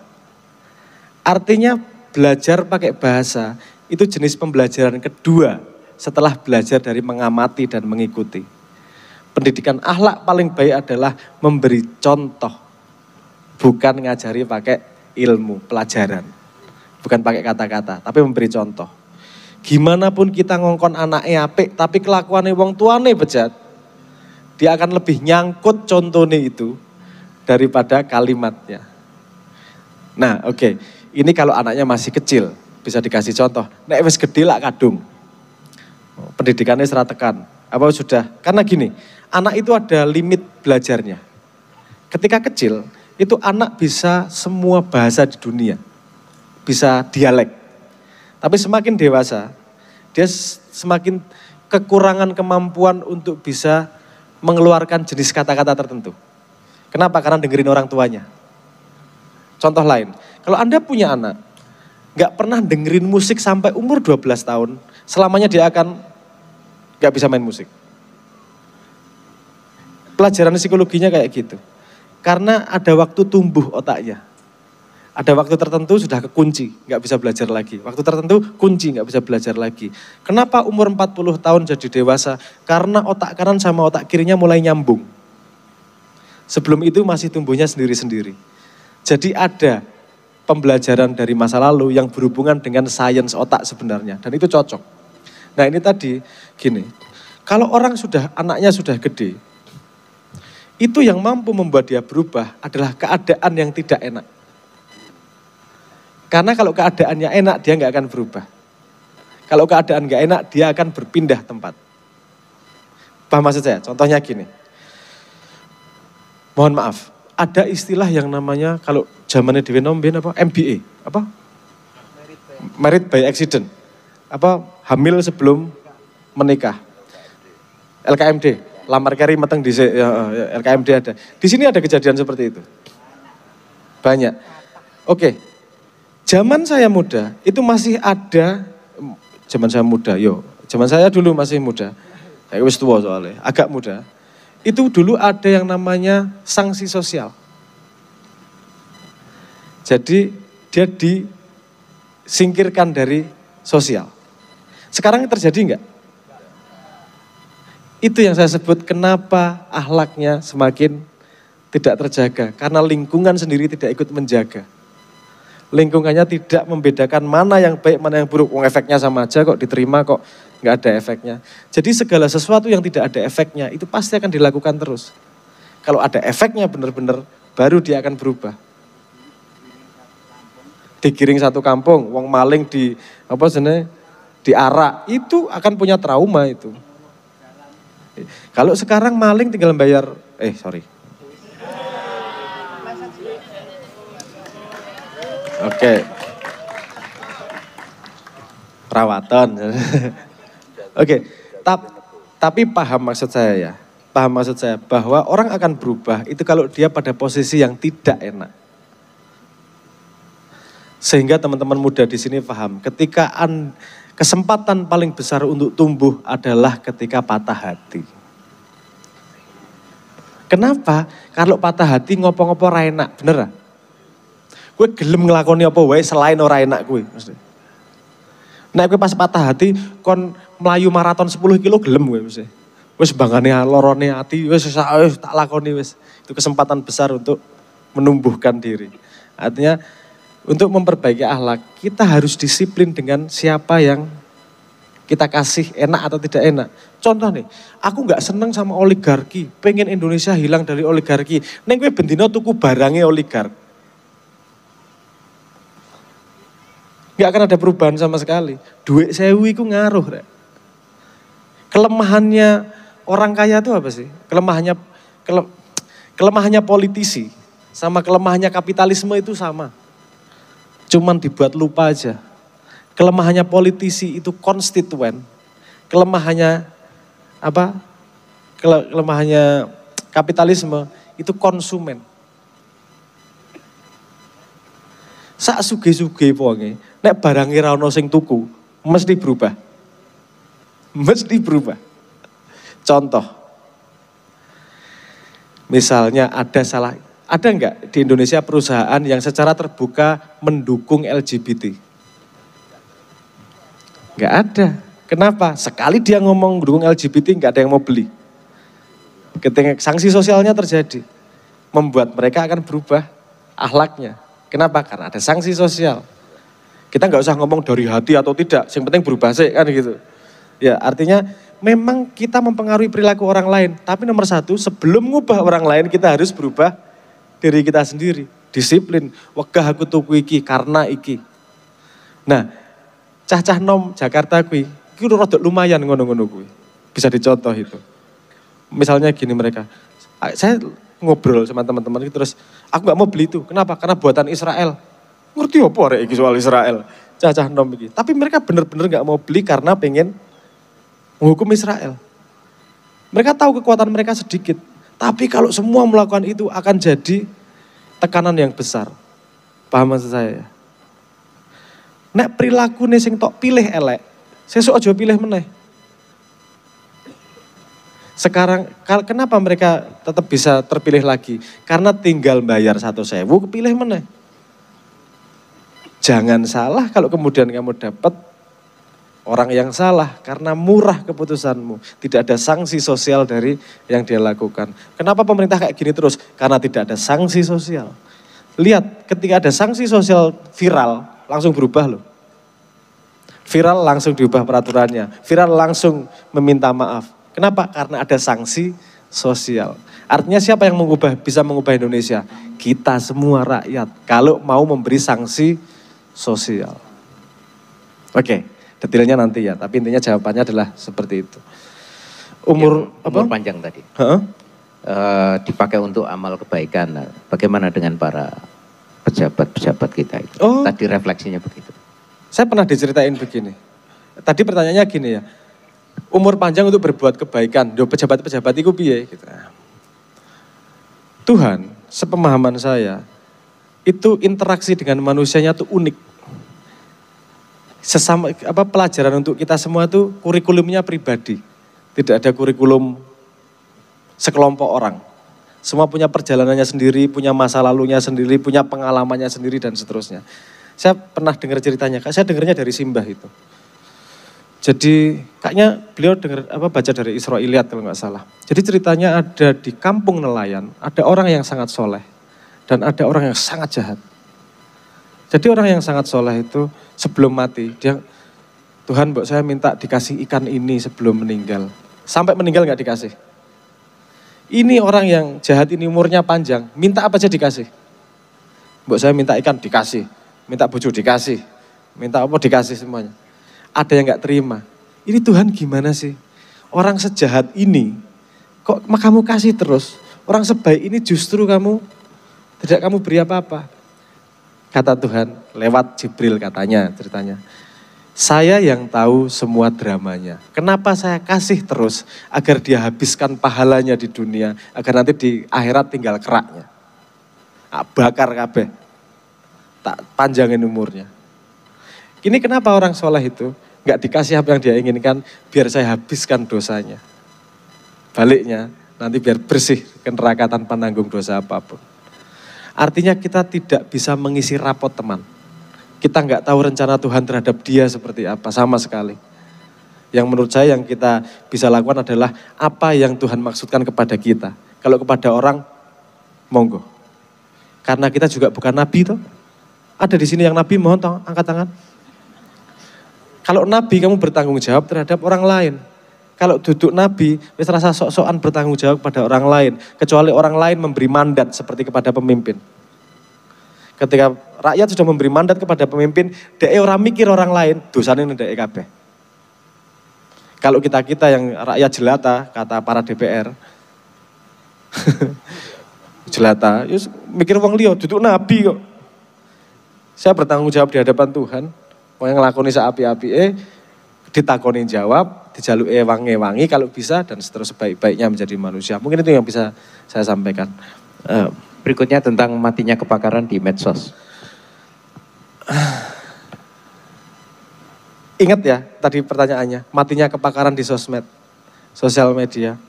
Artinya belajar pakai bahasa itu jenis pembelajaran kedua setelah belajar dari mengamati dan mengikuti. Pendidikan akhlak paling baik adalah memberi contoh, bukan ngajari pakai ilmu, pelajaran. Bukan pakai kata-kata, tapi memberi contoh. Gimana pun kita ngongkon anaknya apik, tapi kelakuannya wong tuane bejat, dia akan lebih nyangkut contohnya itu daripada kalimatnya. Nah oke, ini kalau anaknya masih kecil, bisa dikasih contoh. Nek wis gede lah kadung. Pendidikannya seratekan. Apa sudah? Karena gini, anak itu ada limit belajarnya. Ketika kecil, itu anak bisa semua bahasa di dunia. Bisa dialek. Tapi semakin dewasa, dia semakin kekurangan kemampuan untuk bisa mengeluarkan jenis kata-kata tertentu. Kenapa? Karena dengerin orang tuanya. Contoh lain, kalau Anda punya anak, nggak pernah dengerin musik sampai umur 12 tahun, selamanya dia akan nggak bisa main musik. Pelajaran psikologinya kayak gitu. Karena ada waktu tumbuh otaknya. Ada waktu tertentu sudah kekunci, nggak bisa belajar lagi. Waktu tertentu kunci, nggak bisa belajar lagi. Kenapa umur 40 tahun jadi dewasa? Karena otak kanan sama otak kirinya mulai nyambung. Sebelum itu masih tumbuhnya sendiri-sendiri. Jadi ada pembelajaran dari masa lalu yang berhubungan dengan sains otak sebenarnya. Dan itu cocok. Nah ini tadi gini, kalau orang anaknya sudah gede, itu yang mampu membuat dia berubah adalah keadaan yang tidak enak. Karena kalau keadaannya enak, dia nggak akan berubah. Kalau keadaan nggak enak, dia akan berpindah tempat. Paham maksud saya? Contohnya gini. Mohon maaf, ada istilah yang namanya, kalau zamannya Dewi Nomben apa? MBA. Apa? Married by accident. Apa? Hamil sebelum menikah. LKMD. Lamar kari meteng di LKMD ada. Di sini ada kejadian seperti itu. Banyak. Oke. Zaman saya muda, itu masih ada, zaman saya dulu masih muda, wis tua soalnya, agak muda. Itu dulu ada yang namanya sanksi sosial. Jadi dia disingkirkan dari sosial. Sekarang terjadi enggak? Itu yang saya sebut kenapa akhlaknya semakin tidak terjaga. Karena lingkungan sendiri tidak ikut menjaga. Lingkungannya tidak membedakan mana yang baik, mana yang buruk. Efeknya sama aja kok, diterima kok, nggak ada efeknya. Jadi segala sesuatu yang tidak ada efeknya, itu pasti akan dilakukan terus. Kalau ada efeknya benar-benar, baru dia akan berubah. Digiring satu kampung, wong maling diarak, itu akan punya trauma itu. Kalau sekarang maling tinggal bayar, Oke. Perawatan. Oke. Tapi paham maksud saya ya. Paham maksud saya bahwa orang akan berubah itu kalau dia pada posisi yang tidak enak. Sehingga teman-teman muda di sini paham, ketika kesempatan paling besar untuk tumbuh adalah ketika patah hati. Kenapa? Kalau patah hati ngopo-ngopo ra enak, bener? Gue gelem ngelakoni apa wae selain ora enak gue. Nek gue pas patah hati kon melayu maraton 10 kilo gelem gue mesti. Wis bangane lorone ati wis tak lakoni wis. Itu kesempatan besar untuk menumbuhkan diri. Artinya untuk memperbaiki akhlak kita harus disiplin dengan siapa yang kita kasih enak atau tidak enak. Contoh nih, aku nggak seneng sama oligarki, pengen Indonesia hilang dari oligarki. Neng gue bendino tuku barangnya oligarki. Gak akan ada perubahan sama sekali. Duit sewu itu ngaruh. Rek. Kelemahannya orang kaya itu apa sih? Kelemahannya politisi sama kelemahannya kapitalisme itu sama. Cuman dibuat lupa aja. Kelemahannya politisi itu konstituen. Kelemahannya kelemahannya kapitalisme itu konsumen. Sak suge-suge wonge, nek barange ra ono sing tuku, mesti berubah. Mesti berubah. Contoh. Misalnya ada enggak di Indonesia perusahaan yang secara terbuka mendukung LGBT? Enggak ada. Kenapa? Sekali dia ngomong mendukung LGBT, enggak ada yang mau beli. Ketika sanksi sosialnya terjadi, membuat mereka akan berubah akhlaknya. Kenapa? Karena ada sanksi sosial. Kita nggak usah ngomong dari hati atau tidak, yang penting berubah sih kan gitu. Ya artinya memang kita mempengaruhi perilaku orang lain. Tapi nomor satu, sebelum ngubah orang lain kita harus berubah diri kita sendiri. Disiplin, wegah aku tuku iki karena iki. Nah, cah-cah nom Jakarta kuwi, iki rada lumayan ngono-ngono kuwi. Bisa dicontoh itu. Misalnya gini mereka, saya ngobrol sama teman-teman terus aku nggak mau beli itu. Kenapa? Karena buatan Israel. Ngerti apa rek iki soal Israel? Cacah nom iki. Tapi mereka benar-benar nggak mau beli karena pengen menghukum Israel. Mereka tahu kekuatan mereka sedikit. Tapi kalau semua melakukan itu akan jadi tekanan yang besar. Paham maksud saya? Nek perilaku nih sing tok pilih elek, sesuk aja pilih meneh. Sekarang kenapa mereka tetap bisa terpilih lagi? Karena tinggal bayar 1.000 kepilih meneh. Jangan salah kalau kemudian kamu dapat orang yang salah karena murah keputusanmu. Tidak ada sanksi sosial dari yang dia lakukan. Kenapa pemerintah kayak gini terus? Karena tidak ada sanksi sosial. Lihat ketika ada sanksi sosial viral langsung berubah loh. Viral langsung diubah peraturannya. Viral langsung meminta maaf. Kenapa? Karena ada sanksi sosial. Artinya siapa yang bisa mengubah Indonesia? Kita semua rakyat. Kalau mau memberi sanksi sosial. Oke, detailnya nanti ya. Tapi intinya jawabannya adalah seperti itu. Umur panjang tadi. Dipakai untuk amal kebaikan. Nah, bagaimana dengan para pejabat-pejabat kita itu? Tadi refleksinya begitu. Saya pernah diceritain begini. Tadi pertanyaannya gini ya. Umur panjang untuk berbuat kebaikan. Pejabat-pejabat itu piye gitu. Tuhan, sepemahaman saya, itu interaksi dengan manusianya tuh unik. Sesama pelajaran untuk kita semua tuh kurikulumnya pribadi. Tidak ada kurikulum sekelompok orang. Semua punya perjalanannya sendiri, punya masa lalunya sendiri, punya pengalamannya sendiri dan seterusnya. Saya pernah dengar ceritanya, saya dengarnya dari Simbah itu. Jadi kayaknya beliau baca dari Israiliyat kalau nggak salah. Jadi ceritanya ada di kampung nelayan, ada orang yang sangat soleh dan ada orang yang sangat jahat. Jadi orang yang sangat soleh itu sebelum mati, dia, Tuhan mbok saya minta dikasih ikan ini sebelum meninggal. Sampai meninggal nggak dikasih. Ini orang yang jahat ini umurnya panjang, minta apa aja dikasih. Mbok saya minta ikan dikasih, minta bojo dikasih, minta apa dikasih semuanya. Ada yang gak terima. Ini Tuhan gimana sih? Orang sejahat ini, kok kamu kasih terus? Orang sebaik ini justru tidak kamu beri apa-apa. Kata Tuhan, lewat Jibril katanya ceritanya. Saya yang tahu semua dramanya. Kenapa saya kasih terus? Agar dia habiskan pahalanya di dunia. Agar nanti di akhirat tinggal keraknya. Bakar kabeh. Tak panjangin umurnya. Ini kenapa orang soleh itu nggak dikasih apa yang dia inginkan, biar saya habiskan dosanya. Baliknya, nanti biar bersih ke neraka tanpa nanggung dosa apapun. Artinya kita tidak bisa mengisi rapot teman. Kita nggak tahu rencana Tuhan terhadap dia seperti apa, sama sekali. Yang menurut saya yang kita bisa lakukan adalah apa yang Tuhan maksudkan kepada kita. Kalau kepada orang, monggo. Karena kita juga bukan nabi toh. Ada di sini yang nabi, mohon angkat tangan. Kalau nabi kamu bertanggung jawab terhadap orang lain. Kalau duduk nabi, wis rasa sok-sokan bertanggung jawab pada orang lain. Kecuali orang lain memberi mandat seperti kepada pemimpin. Ketika rakyat sudah memberi mandat kepada pemimpin, dia orang mikir orang lain, dosanya ndek kabeh. Kalau kita yang rakyat jelata, kata para DPR, jelata, yus mikir wong liya, duduk nabi kok. Saya bertanggung jawab di hadapan Tuhan. Yang ngelakoni seapi-api ditakoni jawab, dijaluke wangi-wangi kalau bisa dan seterusnya sebaik-baiknya menjadi manusia. Mungkin itu yang bisa saya sampaikan. Berikutnya tentang matinya kebakaran di medsos. Ingat ya tadi pertanyaannya, matinya kebakaran di sosmed, sosial media.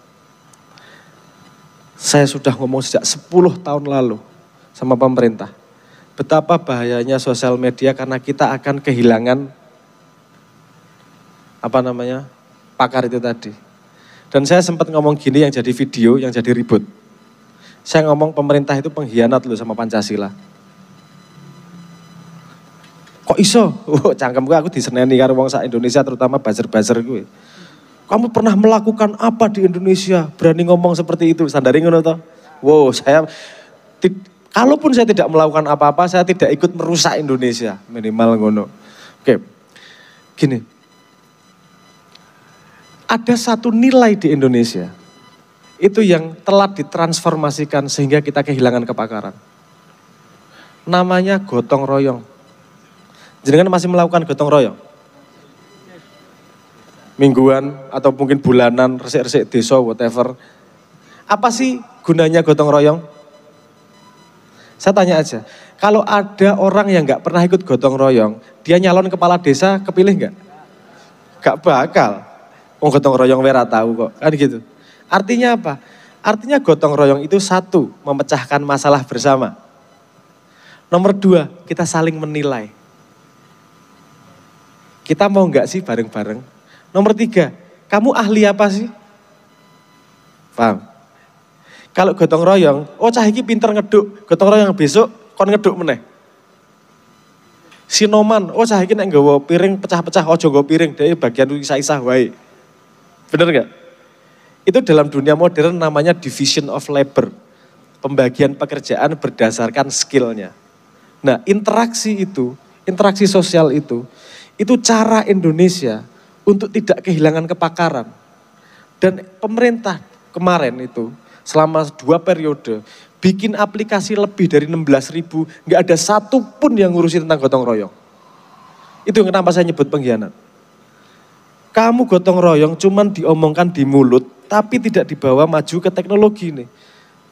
Saya sudah ngomong sejak 10 tahun lalu sama pemerintah. Betapa bahayanya sosial media karena kita akan kehilangan pakar itu tadi. Dan saya sempat ngomong gini yang jadi video, yang jadi ribut. Saya ngomong pemerintah itu pengkhianat loh sama Pancasila. Kok iso? Cangkem gue aku diseneni karo wong sak Indonesia terutama buzzer-buzzer gue. Kamu pernah melakukan apa di Indonesia? Berani ngomong seperti itu, sandari ngono toh. Wow, kalaupun saya tidak melakukan apa-apa, saya tidak ikut merusak Indonesia. Minimal ngono. Oke, gini. Ada satu nilai di Indonesia, itu yang telah ditransformasikan sehingga kita kehilangan kebakaran. Namanya gotong royong. Jenengan masih melakukan gotong royong? Mingguan atau mungkin bulanan, resik-resik desa, whatever. Apa sih gunanya gotong royong? Saya tanya aja, Kalau ada orang yang nggak pernah ikut gotong royong, dia nyalon kepala desa, kepilih nggak? Nggak bakal. Oh, gotong royong wera tahu kok, kan gitu. Artinya apa? Artinya gotong royong itu satu, memecahkan masalah bersama. Nomor dua, kita saling menilai. Kita mau nggak sih bareng-bareng? Nomor tiga, kamu ahli apa sih? Paham? Kalau gotong royong, oh cah iki pinter ngeduk, gotong royong besok kon ngeduk meneh. Sinoman, oh cah iki nek nggawa piring pecah-pecah, ojo nggawa piring, dari bagian isah-isah wae. Bener nggak? Itu dalam dunia modern namanya division of labor. Pembagian pekerjaan berdasarkan skillnya. Nah, interaksi sosial itu cara Indonesia untuk tidak kehilangan kepakaran. Dan pemerintah kemarin itu selama 2 periode bikin aplikasi lebih dari 16.000, nggak ada satupun yang ngurusin tentang gotong royong. Itu kenapa saya nyebut pengkhianat. Kamu gotong royong cuman diomongkan di mulut, tapi tidak dibawa maju ke teknologi nih.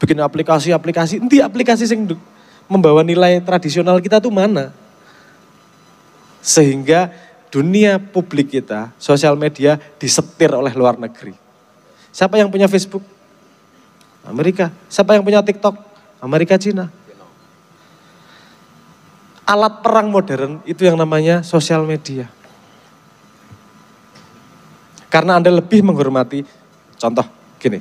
Bikin aplikasi-aplikasi, nanti aplikasi yang membawa nilai tradisional kita tuh mana? Sehingga dunia publik kita, sosial media disetir oleh luar negeri. Siapa yang punya Facebook? Amerika. Siapa yang punya TikTok? Amerika, Cina. Alat perang modern itu yang namanya sosial media. Karena Anda lebih menghormati, contoh gini,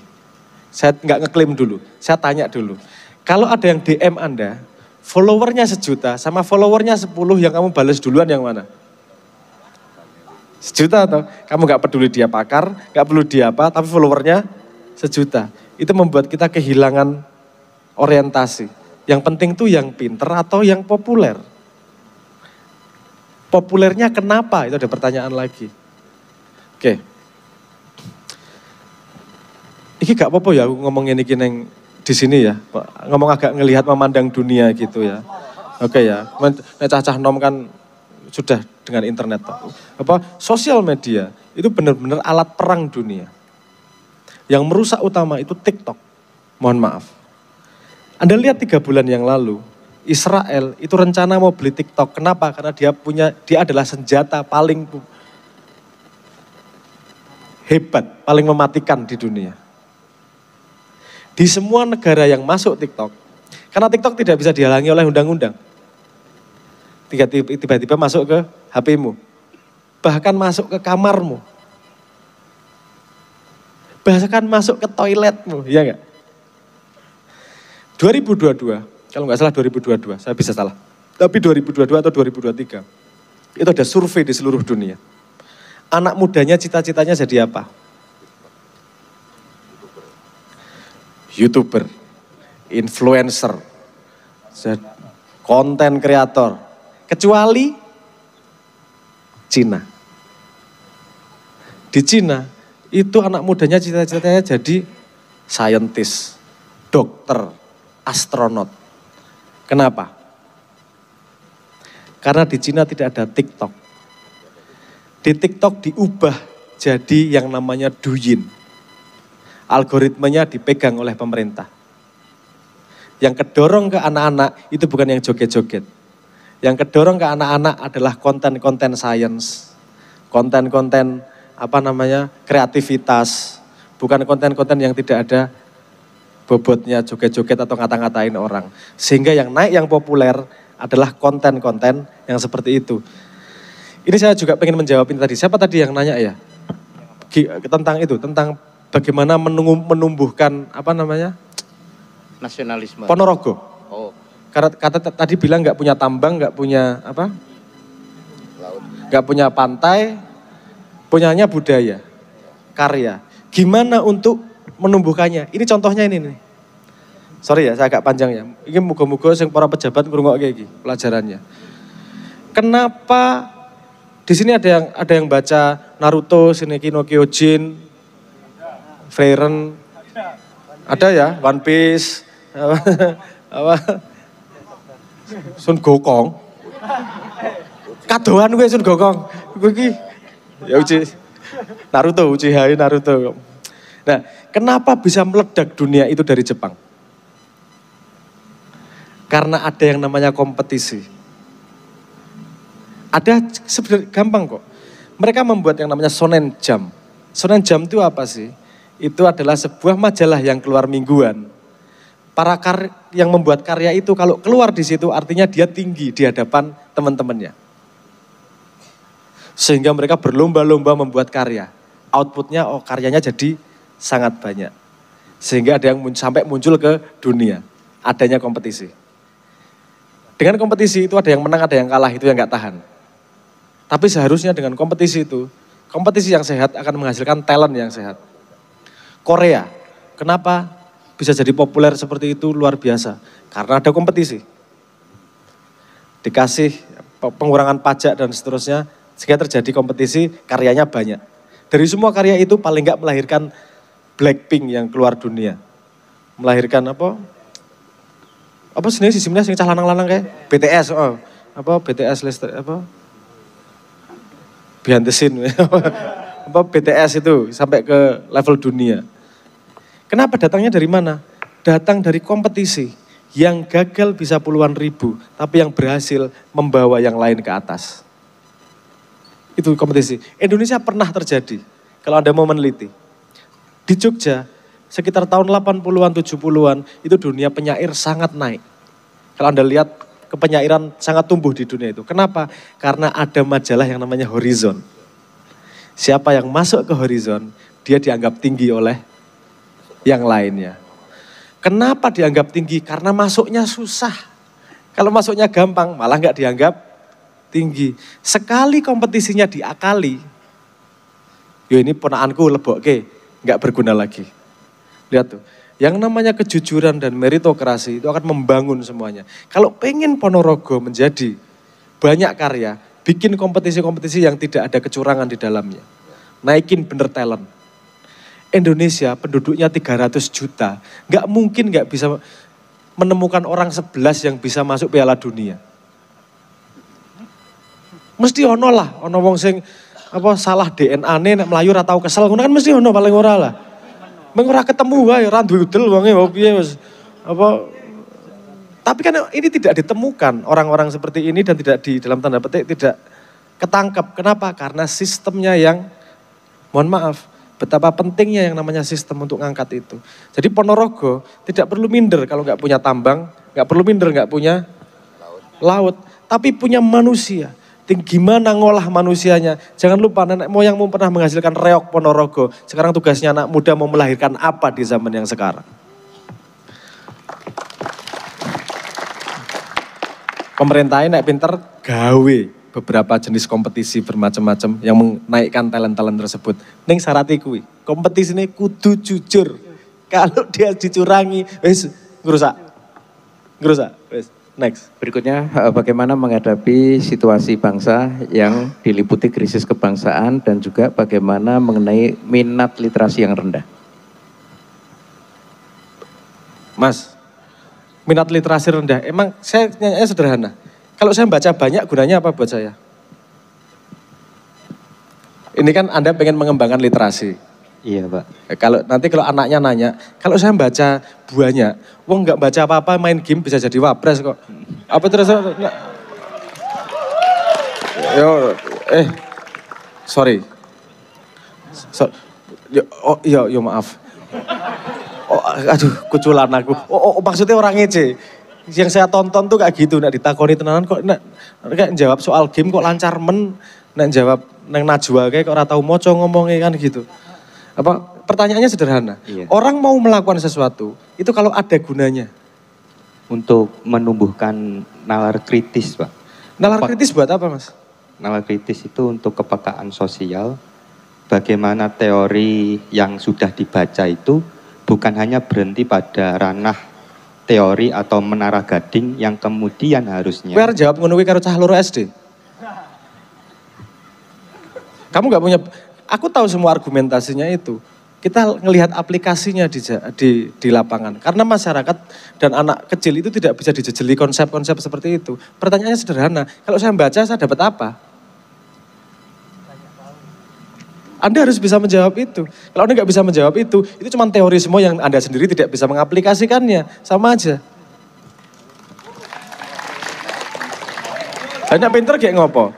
saya nggak ngeklaim dulu, saya tanya dulu. Kalau ada yang DM Anda, followernya 1 juta sama followernya 10 yang kamu balas duluan yang mana? 1 juta atau kamu nggak peduli dia pakar, nggak perlu dia apa, tapi followernya 1 juta. Itu membuat kita kehilangan orientasi. Yang penting tuh yang pinter atau yang populer. Populernya kenapa? Itu ada pertanyaan lagi. Oke. Ini gak apa-apa ya aku ngomongin ini neng di sini ya. Ngomong agak ngelihat memandang dunia gitu ya. Oke ya. Cah-cah nom kan sudah dengan internet. Sosial media itu benar-benar alat perang dunia. Yang merusak utama itu TikTok. Mohon maaf. Anda lihat 3 bulan yang lalu, Israel itu rencana mau beli TikTok. Kenapa? Karena dia adalah senjata paling hebat, paling mematikan di dunia. Di semua negara yang masuk TikTok, karena TikTok tidak bisa dihalangi oleh undang-undang. Tiba-tiba masuk ke HP-mu, bahkan masuk ke kamarmu. Bahkan masuk ke toiletmu, ya enggak? 2022, kalau nggak salah 2022, saya bisa salah. Tapi 2022 atau 2023, itu ada survei di seluruh dunia. Anak mudanya cita-citanya jadi apa? YouTuber, influencer, konten kreator. Kecuali Cina. Di Cina, itu anak mudanya cita-citanya jadi scientist, dokter, astronot. Kenapa? Karena di Cina tidak ada TikTok. Di TikTok diubah jadi yang namanya Douyin. Algoritmanya dipegang oleh pemerintah. Yang kedorong ke anak-anak itu bukan yang joget-joget. Yang kedorong ke anak-anak adalah konten-konten science. Konten-konten kreativitas. Bukan konten-konten yang tidak ada bobotnya, joget-joget atau ngata-ngatain orang. Sehingga yang naik, yang populer adalah konten-konten yang seperti itu. Ini saya juga pengen menjawab ini tadi. Siapa tadi yang nanya ya? Tentang itu, tentang bagaimana menumbuhkan nasionalisme. Ponorogo. Oh. Karena tadi bilang nggak punya tambang, nggak punya Laut. Nggak punya pantai, punyanya budaya, karya. Gimana untuk menumbuhkannya? Ini contohnya ini nih. Sorry ya, saya agak panjang ya. Ini muga-muga sing para pejabat ngrungokke iki pelajarannya. Kenapa di sini ada yang baca Naruto, Shingeki no Kyojin, Frieren, ada ya, One Piece, Sun Gokong. Kadoan gue Sun Gokong. Gue iki ya Naruto, Uchiha Naruto. Nah, kenapa bisa meledak dunia itu dari Jepang? Karena ada yang namanya kompetisi. Ada sebenarnya gampang kok. Mereka membuat yang namanya Shonen Jump. Shonen Jump itu apa sih? Itu adalah sebuah majalah yang keluar mingguan. Para yang membuat karya itu kalau keluar di situ artinya dia tinggi di hadapan teman-temannya. Sehingga mereka berlomba-lomba membuat karya. Outputnya, karyanya jadi sangat banyak. Sehingga ada yang sampai muncul ke dunia. Adanya kompetisi. Dengan kompetisi itu ada yang menang, ada yang kalah, itu yang gak tahan. Tapi seharusnya dengan kompetisi itu, kompetisi yang sehat akan menghasilkan talent yang sehat. Korea, kenapa bisa jadi populer seperti itu luar biasa? Karena ada kompetisi. Dikasih pengurangan pajak dan seterusnya, sehingga terjadi kompetisi, karyanya banyak. Dari semua karya itu paling nggak melahirkan Blackpink yang keluar dunia. Melahirkan apa sebenarnya sistemnya yang cah lanang-lanang kayak BTS, BTS Lester, behind the scene, BTS itu sampai ke level dunia. Kenapa datangnya dari mana? Datang dari kompetisi yang gagal bisa puluhan ribu, tapi yang berhasil membawa yang lain ke atas. Itu kompetisi. Indonesia pernah terjadi, kalau Anda mau meneliti. Di Jogja, sekitar tahun 80-an, 70-an, itu dunia penyair sangat naik. Kalau Anda lihat, kepenyairan sangat tumbuh di dunia itu. Kenapa? Karena ada majalah yang namanya Horizon. Siapa yang masuk ke Horizon, dia dianggap tinggi oleh yang lainnya. Kenapa dianggap tinggi? Karena masuknya susah. Kalau masuknya gampang, malah nggak dianggap tinggi. Sekali kompetisinya diakali, ini ponakanku lebokke, nggak berguna lagi. Lihat tuh, yang namanya kejujuran dan meritokrasi itu akan membangun semuanya. Kalau pengen Ponorogo menjadi banyak karya, bikin kompetisi-kompetisi yang tidak ada kecurangan di dalamnya. Naikin bener talent. Indonesia penduduknya 300 juta, nggak mungkin nggak bisa menemukan orang 11 yang bisa masuk Piala Dunia. Mesti ono lah, ono wong sing salah DNA-ne nek mlayu ora tau kesel, ngono kan mesti ono paling ora lah. Meng ora ketemu wae ora duwe udel wonge piye wis Tapi kan ini tidak ditemukan orang-orang seperti ini dan tidak di dalam tanda petik tidak ketangkep. Kenapa? Karena sistemnya yang mohon maaf, betapa pentingnya yang namanya sistem untuk ngangkat itu. Jadi Ponorogo tidak perlu minder kalau nggak punya tambang, nggak perlu minder nggak punya laut, tapi punya manusia. Gimana ngolah manusianya? Jangan lupa nenek moyangmu pernah menghasilkan reok Ponorogo. Sekarang tugasnya anak muda mau melahirkan apa di zaman yang sekarang. Pemerintahnya naik pinter gawe beberapa jenis kompetisi bermacam-macam yang menaikkan talent-talent tersebut. Ning syarat kuwi, kompetisi ini kudu jujur. Kalau dia dicurangi, wis ngerusak. Wis. Next. Berikutnya, bagaimana menghadapi situasi bangsa yang diliputi krisis kebangsaan dan juga bagaimana mengenai minat literasi yang rendah. Mas, minat literasi rendah, emang saya nanya sederhana. Kalau saya baca banyak, gunanya apa buat saya? Ini kan Anda pengen mengembangkan literasi. Iya Pak. Kalau anaknya nanya, kalau saya baca banyak, wong nggak baca apa-apa main game bisa jadi wapres kok. Apa terus? Sorry. Yo maaf. Aduh, kuculan aku. Maksudnya orang ngece. Yang saya tonton tuh kayak gitu, nak ditakoni tenanan kok kayak jawab soal game kok lancar nak jawab nang Najwa kayak kok ora tau moco ngomongnya kan gitu. Pertanyaannya sederhana. Iya. Orang mau melakukan sesuatu itu kalau ada gunanya. Untuk menumbuhkan nalar kritis, Pak. Nalar kritis buat apa, Mas? Nalar kritis itu untuk kepekaan sosial. Bagaimana teori yang sudah dibaca itu bukan hanya berhenti pada ranah teori atau menara gading yang kemudian harusnya. Kowe jawab ngono kuwi karo cah loro SD. Kamu nggak punya. Aku tahu semua argumentasinya itu. Kita ngelihat aplikasinya di lapangan. Karena masyarakat dan anak kecil itu tidak bisa dijejeli konsep-konsep seperti itu. Pertanyaannya sederhana, kalau saya baca saya dapat apa? Anda harus bisa menjawab itu. Kalau Anda nggak bisa menjawab itu cuma teori semua yang Anda sendiri tidak bisa mengaplikasikannya. Sama aja. Nek pinter kayak ngopo?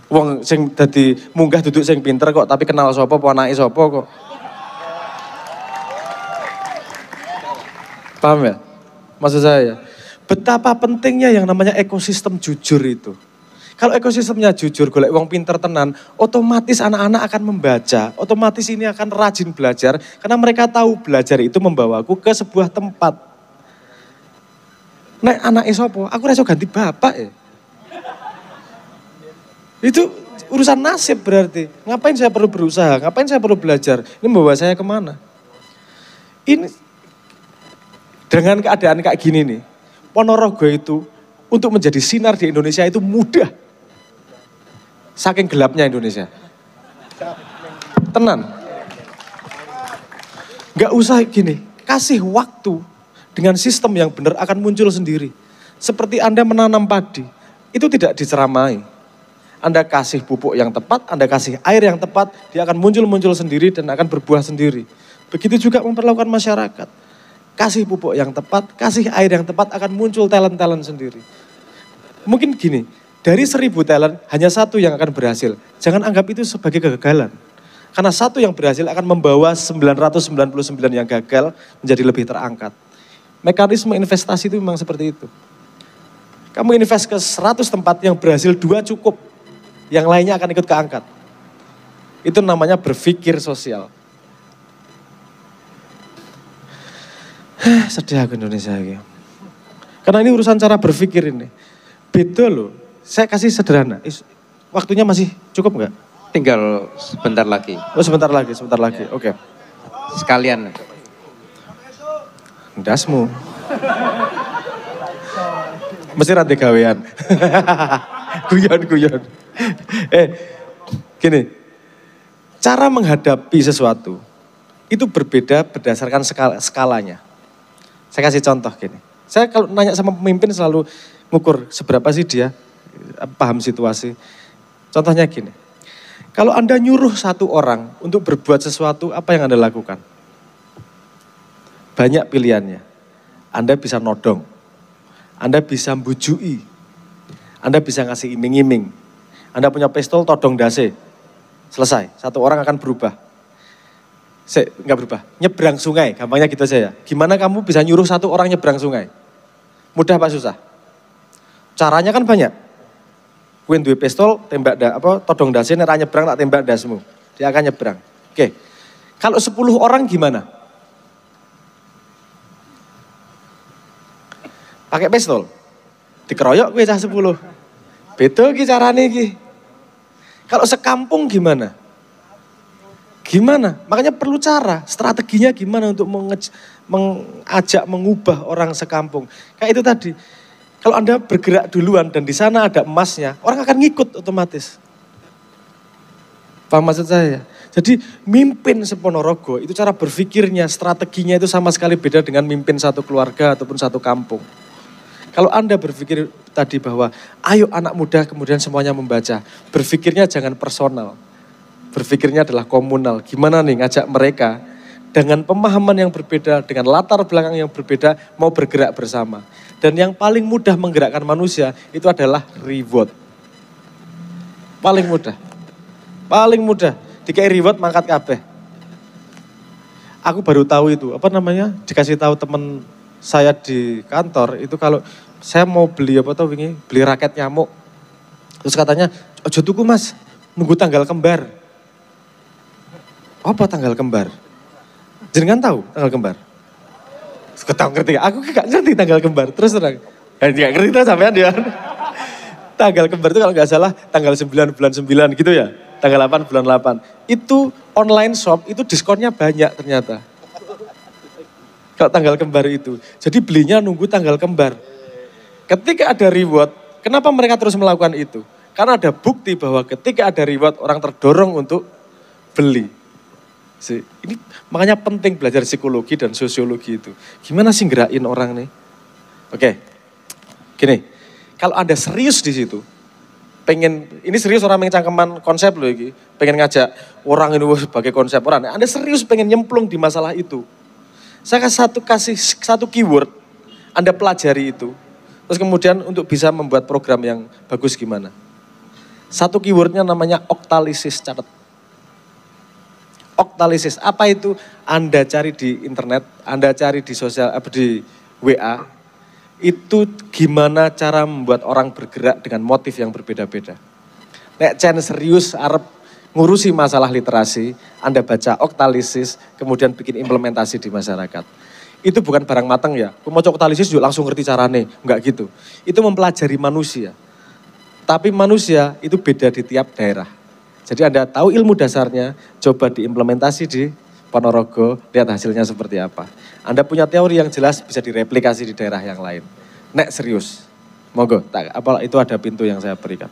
Wong sing dadi munggah duduk sing pinter kok, tapi kenal sapa apa anake sapa kok. Paham ya? Maksud saya, betapa pentingnya yang namanya ekosistem jujur itu. Kalau ekosistemnya jujur, golek wong pinter tenan, otomatis anak-anak akan membaca, otomatis ini akan rajin belajar, karena mereka tahu belajar itu membawaku ke sebuah tempat. Nek anak sapa, aku rasa ganti bapak ya. Itu urusan nasib berarti. Ngapain saya perlu berusaha, ngapain saya perlu belajar, ini membawa saya kemana? Ini dengan keadaan kayak gini nih, Ponorogo itu untuk menjadi sinar di Indonesia itu mudah. Saking gelapnya Indonesia. Tenan. Gak usah gini, kasih waktu dengan sistem yang benar akan muncul sendiri. Seperti Anda menanam padi, itu tidak diceramai. Anda kasih pupuk yang tepat, Anda kasih air yang tepat, dia akan muncul-muncul sendiri dan akan berbuah sendiri. Begitu juga memperlakukan masyarakat. Kasih pupuk yang tepat, kasih air yang tepat akan muncul talent-talent sendiri. Mungkin gini, dari 1000 talent hanya satu yang akan berhasil. Jangan anggap itu sebagai kegagalan. Karena satu yang berhasil akan membawa 999 yang gagal menjadi lebih terangkat. Mekanisme investasi itu memang seperti itu. Kamu invest ke 100 tempat yang berhasil 2 cukup. Yang lainnya akan ikut keangkat. Itu namanya berpikir sosial. Sedih aku Indonesia ini. Karena ini urusan cara berpikir ini. Beda loh. Saya kasih sederhana. Waktunya masih cukup nggak? Tinggal sebentar lagi. Oh sebentar lagi. Ya. Oke. Sekalian. Ndasmu. Mesti rantai gawean. Guyon. Gini. Cara menghadapi sesuatu itu berbeda berdasarkan skalanya. Saya kasih contoh gini. Saya kalau nanya sama pemimpin selalu ngukur seberapa sih dia paham situasi. Contohnya gini. Kalau Anda nyuruh satu orang untuk berbuat sesuatu, apa yang Anda lakukan? Banyak pilihannya. Anda bisa nodong. Anda bisa mbujui. Anda bisa ngasih iming-iming. Anda punya pistol, todong dase. Selesai. Satu orang akan berubah. Enggak berubah. Nyebrang sungai, gampangnya gitu saja. Gimana kamu bisa nyuruh satu orang nyebrang sungai? Mudah apa susah? Caranya kan banyak. Kuwi duwe pistol, tembak todong dase nek ra nyebrang tak tembak dasmu. Dia akan nyebrang. Oke. Kalau 10 orang gimana? Pakai pistol. Dikeroyok kuwi cah 10. Beda iki carane iki. Kalau sekampung gimana? Gimana? Makanya perlu cara, strateginya gimana untuk mengajak, mengubah orang sekampung. Kayak itu tadi. Kalau Anda bergerak duluan dan di sana ada emasnya, orang akan ngikut otomatis. Paham maksud saya? Jadi mimpin sePonorogo itu cara berpikirnya, strateginya itu sama sekali beda dengan mimpin satu keluarga ataupun satu kampung. Kalau Anda berpikir tadi bahwa ayo anak muda kemudian semuanya membaca, berpikirnya jangan personal. Berpikirnya adalah komunal. Gimana nih ngajak mereka dengan pemahaman yang berbeda, dengan latar belakang yang berbeda, mau bergerak bersama. Dan yang paling mudah menggerakkan manusia itu adalah reward. Paling mudah. Paling mudah. Dikai reward mangkat kabeh. Aku baru tahu itu, dikasih tahu teman saya di kantor, itu kalau saya mau beli beli raket nyamuk. Terus katanya, ojo tuku mas, nunggu tanggal kembar. Apa tanggal kembar? Jenengan tahu tanggal kembar? Tahu ngerti, aku gak ngerti tanggal kembar. Terus terang, gak ngerti tuh sampean dia. Tanggal kembar itu kalau gak salah tanggal 9 bulan 9 gitu ya. Tanggal 8 bulan 8. Itu online shop, itu diskonnya banyak ternyata. Kalau tanggal kembar itu. Jadi belinya nunggu tanggal kembar. Ketika ada reward, kenapa mereka terus melakukan itu? Karena ada bukti bahwa ketika ada reward, orang terdorong untuk beli. Ini makanya penting belajar psikologi dan sosiologi itu. Gimana sih gerakin orang nih? Oke, gini, kalau Anda serius di situ, ini serius orang yang cangkeman konsep loh ini, pengen ngajak orang ini sebagai konsep orang, Anda serius pengen nyemplung di masalah itu. Saya kasih satu keyword, Anda pelajari itu. Terus kemudian untuk bisa membuat program yang bagus gimana? Satu keywordnya namanya oktalisis, catat. Oktalisis, apa itu? Anda cari di internet, Anda cari di di WA, itu gimana cara membuat orang bergerak dengan motif yang berbeda-beda. Nek Chen serius Arab ngurusi masalah literasi, Anda baca oktalisis, kemudian bikin implementasi di masyarakat. Itu bukan barang matang ya. Mau oktalisis juga langsung ngerti carane, enggak gitu. Itu mempelajari manusia. Tapi manusia itu beda di tiap daerah. Jadi Anda tahu ilmu dasarnya, coba diimplementasi di Ponorogo, lihat hasilnya seperti apa. Anda punya teori yang jelas bisa direplikasi di daerah yang lain. Nek serius, monggo. Itu ada pintu yang saya berikan.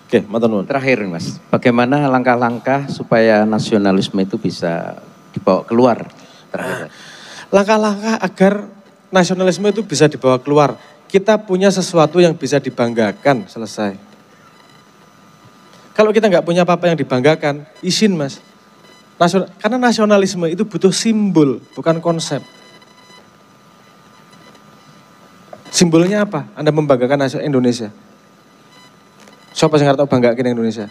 Oke, matur nuwun. Terakhir Mas, bagaimana langkah-langkah supaya nasionalisme itu bisa dibawa keluar? Terakhir. Langkah-langkah agar nasionalisme itu bisa dibawa keluar. Kita punya sesuatu yang bisa dibanggakan, selesai. Kalau kita nggak punya apa-apa yang dibanggakan, izin Mas. Karena nasionalisme itu butuh simbol, bukan konsep. Simbolnya apa? Anda membanggakan Indonesia. Siapa yang nggak tahu banggakan Indonesia?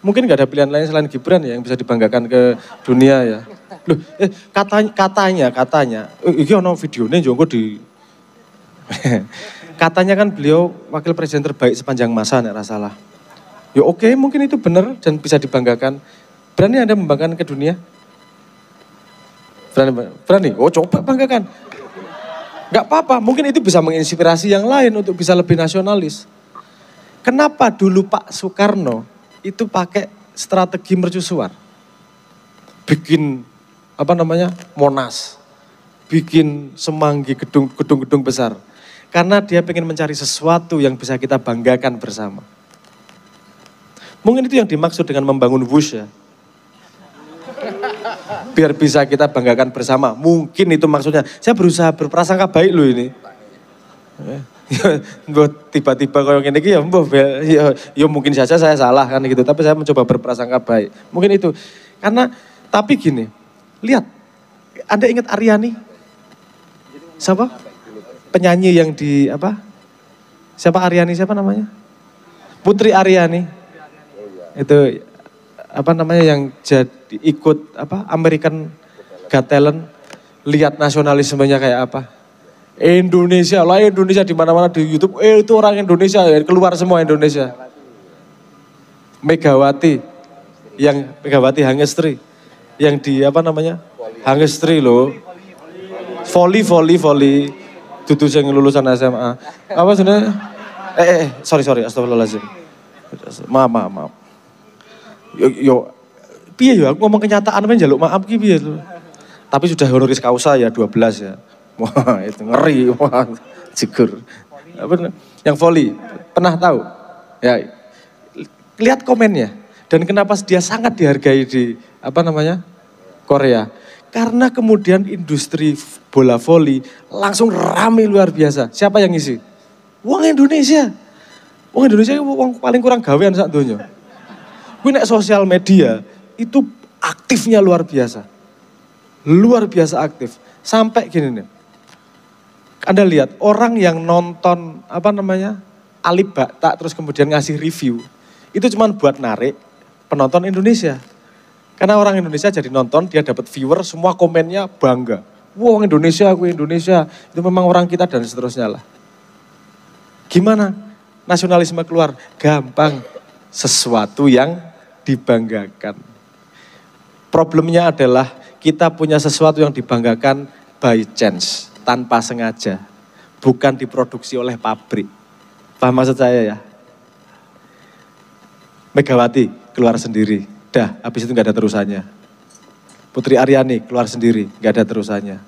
Mungkin nggak ada pilihan lain selain Gibran ya yang bisa dibanggakan ke dunia ya. Loh, katanya, ini ono videonya juga di... Katanya kan beliau wakil presiden terbaik sepanjang masa, nek salah. Ya oke, mungkin itu benar dan bisa dibanggakan. Berani Anda membanggakan ke dunia? Berani? Oh coba banggakan. Gak apa-apa, mungkin itu bisa menginspirasi yang lain untuk bisa lebih nasionalis. Kenapa dulu Pak Soekarno itu pakai strategi mercusuar? Bikin Monas, bikin Semanggi, gedung-gedung besar. Karena dia pengen mencari sesuatu yang bisa kita banggakan bersama. Mungkin itu yang dimaksud dengan membangun wush ya. Biar bisa kita banggakan bersama. Mungkin itu maksudnya. Saya berusaha berprasangka baik loh ini. Tiba-tiba kalau gini ya mungkin saja saya salah kan gitu. Tapi saya mencoba berprasangka baik. Mungkin itu. Tapi gini, lihat. Anda ingat Aryani? Siapa? Penyanyi yang di Siapa Aryani, siapa namanya? Putri Aryani. Itu yang jadi ikut American Got Talent, lihat nasionalismenya kayak apa. Indonesia di mana-mana di YouTube, itu orang Indonesia, keluar semua Indonesia. Megawati Hangestri, yang di Hangestri loh. Volley. Dudu sing lulusan SMA. Apa sebenarnya? Sorry, astagfirullahaladzim. Maaf. Yo, piye yo aku ngomong kenyataan men njaluk maaf ki piye lho. Tapi sudah honoris causa ya 12 ya. Wah, itu ngeri. Wah, jegur. Yang volley, pernah tahu? Ya, lihat komennya. Dan kenapa dia sangat dihargai di Korea. Karena kemudian industri bola voli langsung ramai luar biasa. Siapa yang ngisi? Wong Indonesia. Wong Indonesia wong paling kurang gawean sak donya. Kuwi nek sosial media itu aktifnya luar biasa. Luar biasa aktif. Sampai gini nih. Anda lihat orang yang nonton Alip Bakta terus kemudian ngasih review. Itu cuma buat narik penonton Indonesia. Karena orang Indonesia jadi nonton, dia dapat viewer, semua komennya bangga. Wah, Indonesia, aku Indonesia. Itu memang orang kita dan seterusnya lah. Gimana? Nasionalisme keluar? Gampang. Sesuatu yang dibanggakan. Problemnya adalah kita punya sesuatu yang dibanggakan by chance, tanpa sengaja. Bukan diproduksi oleh pabrik. Paham maksud saya ya? Megawati keluar sendiri. Dah, habis itu gak ada terusannya. Putri Aryani keluar sendiri, gak ada terusannya.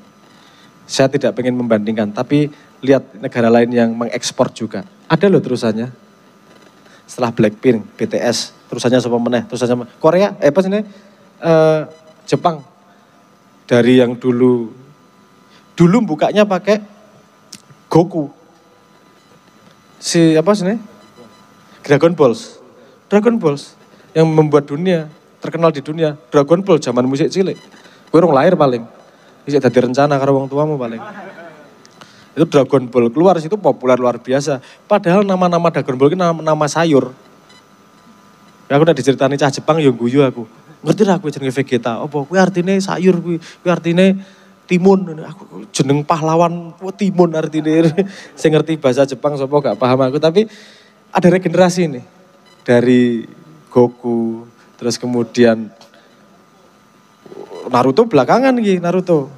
Saya tidak pengen membandingkan, tapi lihat negara lain yang mengekspor juga. Ada loh terusannya. Setelah Blackpink, BTS, terusannya sama meneh, terusannya Korea, Jepang. Dari yang dulu bukanya pakai Goku. Dragon Balls. Yang membuat dunia, terkenal di dunia. Dragon Ball zaman musik cilik. Gue orang lahir paling. Bisa jadi rencana karo wong tuamu paling. Itu Dragon Ball keluar situ populer luar biasa. Padahal nama-nama Dragon Ball itu nama sayur. Ya aku udah diceritani cah Jepang yang guyu aku. Ngerti lah aku jenenge Vegeta. Apa kuwi artine sayur kuwi artine timun. Aku jeneng pahlawan timun artine. Saya ngerti bahasa Jepang sapa gak paham aku, tapi ada regenerasi nih. Dari Goku, terus kemudian Naruto belakangan iki, Naruto.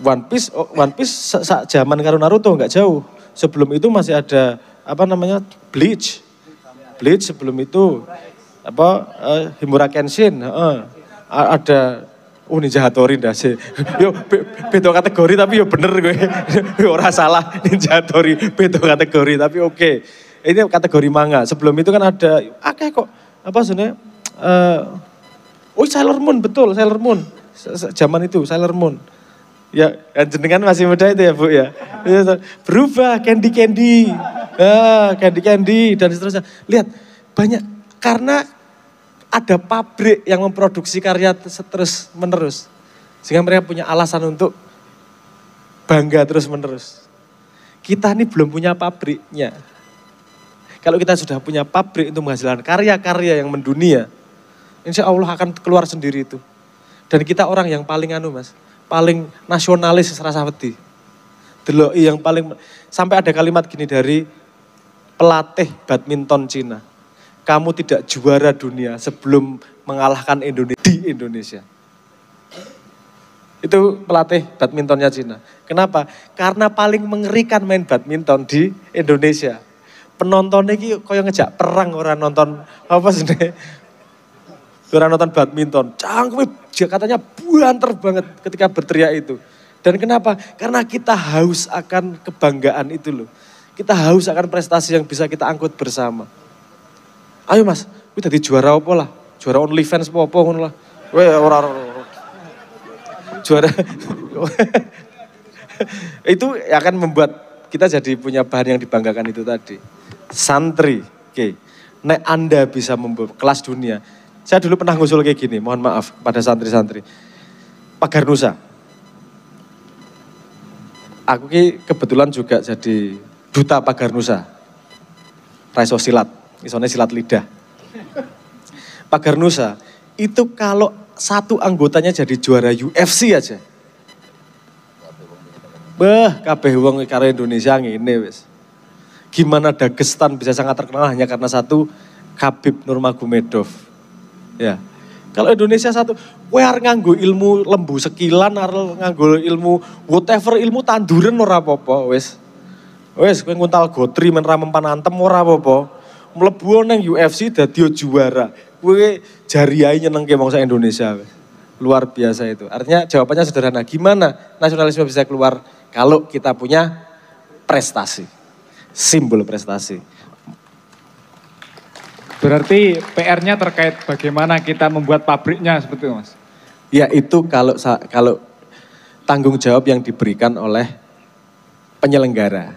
One Piece zaman karo Naruto nggak jauh. Sebelum itu masih ada Bleach sebelum itu Himura Kenshin, ada Ninja Hattori ndase. Yo beda kategori tapi yo bener gue. Yo ora salah Ninja Hattori beda kategori tapi oke. Ini kategori manga. Sebelum itu kan ada kok sebenarnya Sailor Moon, betul Sailor Moon. Zaman itu Sailor Moon. Ya, jenengan masih muda itu ya Bu ya. Berubah candy, candy dan seterusnya. Lihat, banyak karena ada pabrik yang memproduksi karya terus menerus. Sehingga mereka punya alasan untuk bangga terus menerus. Kita ini belum punya pabriknya. Kalau kita sudah punya pabrik untuk menghasilkan karya-karya yang mendunia, insya Allah akan keluar sendiri itu. Dan kita orang yang paling paling nasionalis serasa wedi. Deloki yang paling, sampai ada kalimat gini dari pelatih badminton Cina. Kamu tidak juara dunia sebelum mengalahkan di Indonesia. Itu pelatih badmintonnya Cina. Kenapa? Karena paling mengerikan main badminton di Indonesia. Penontonnya ini kaya ngejak perang orang nonton orang nonton badminton. Cangkeme katanya buanter banget ketika berteriak itu. Dan kenapa? Karena kita haus akan kebanggaan itu loh. Kita haus akan prestasi yang bisa kita angkut bersama. Ayo Mas, kita jadi juara apa lah? Juara OnlyFans apa ngono lah. Juara. Itu akan membuat kita jadi punya bahan yang dibanggakan itu tadi. Santri, oke. Nek Anda bisa membuat kelas dunia. Saya dulu pernah ngusul kayak gini, mohon maaf pada santri-santri. Pagar Nusa. Aku kebetulan juga jadi duta Pagar Nusa. Raiso silat, misalnya silat lidah. Pagar Nusa, itu kalau satu anggotanya jadi juara UFC aja. Kabeh wong karo Indonesia ngene wis. Gimana Dagestan bisa sangat terkenal hanya karena satu Khabib Nurmagomedov. Ya. Kalau Indonesia satu, kowe arep nganggo ilmu lembu sekilan, arep nganggo ilmu whatever, ilmu tanduran ora apa-apa, wis. Wis kowe nguntal gotri men ra mempan antem ora apa-apa. Mlebu nang UFC dadi juara. Kowe jariai nyenengke wong sak Indonesia wis. Luar biasa itu. Artinya jawabannya sederhana. Gimana nasionalisme bisa keluar kalau kita punya prestasi. Simbol prestasi. Berarti PR-nya terkait bagaimana kita membuat pabriknya seperti itu Mas? Ya itu kalau tanggung jawab yang diberikan oleh penyelenggara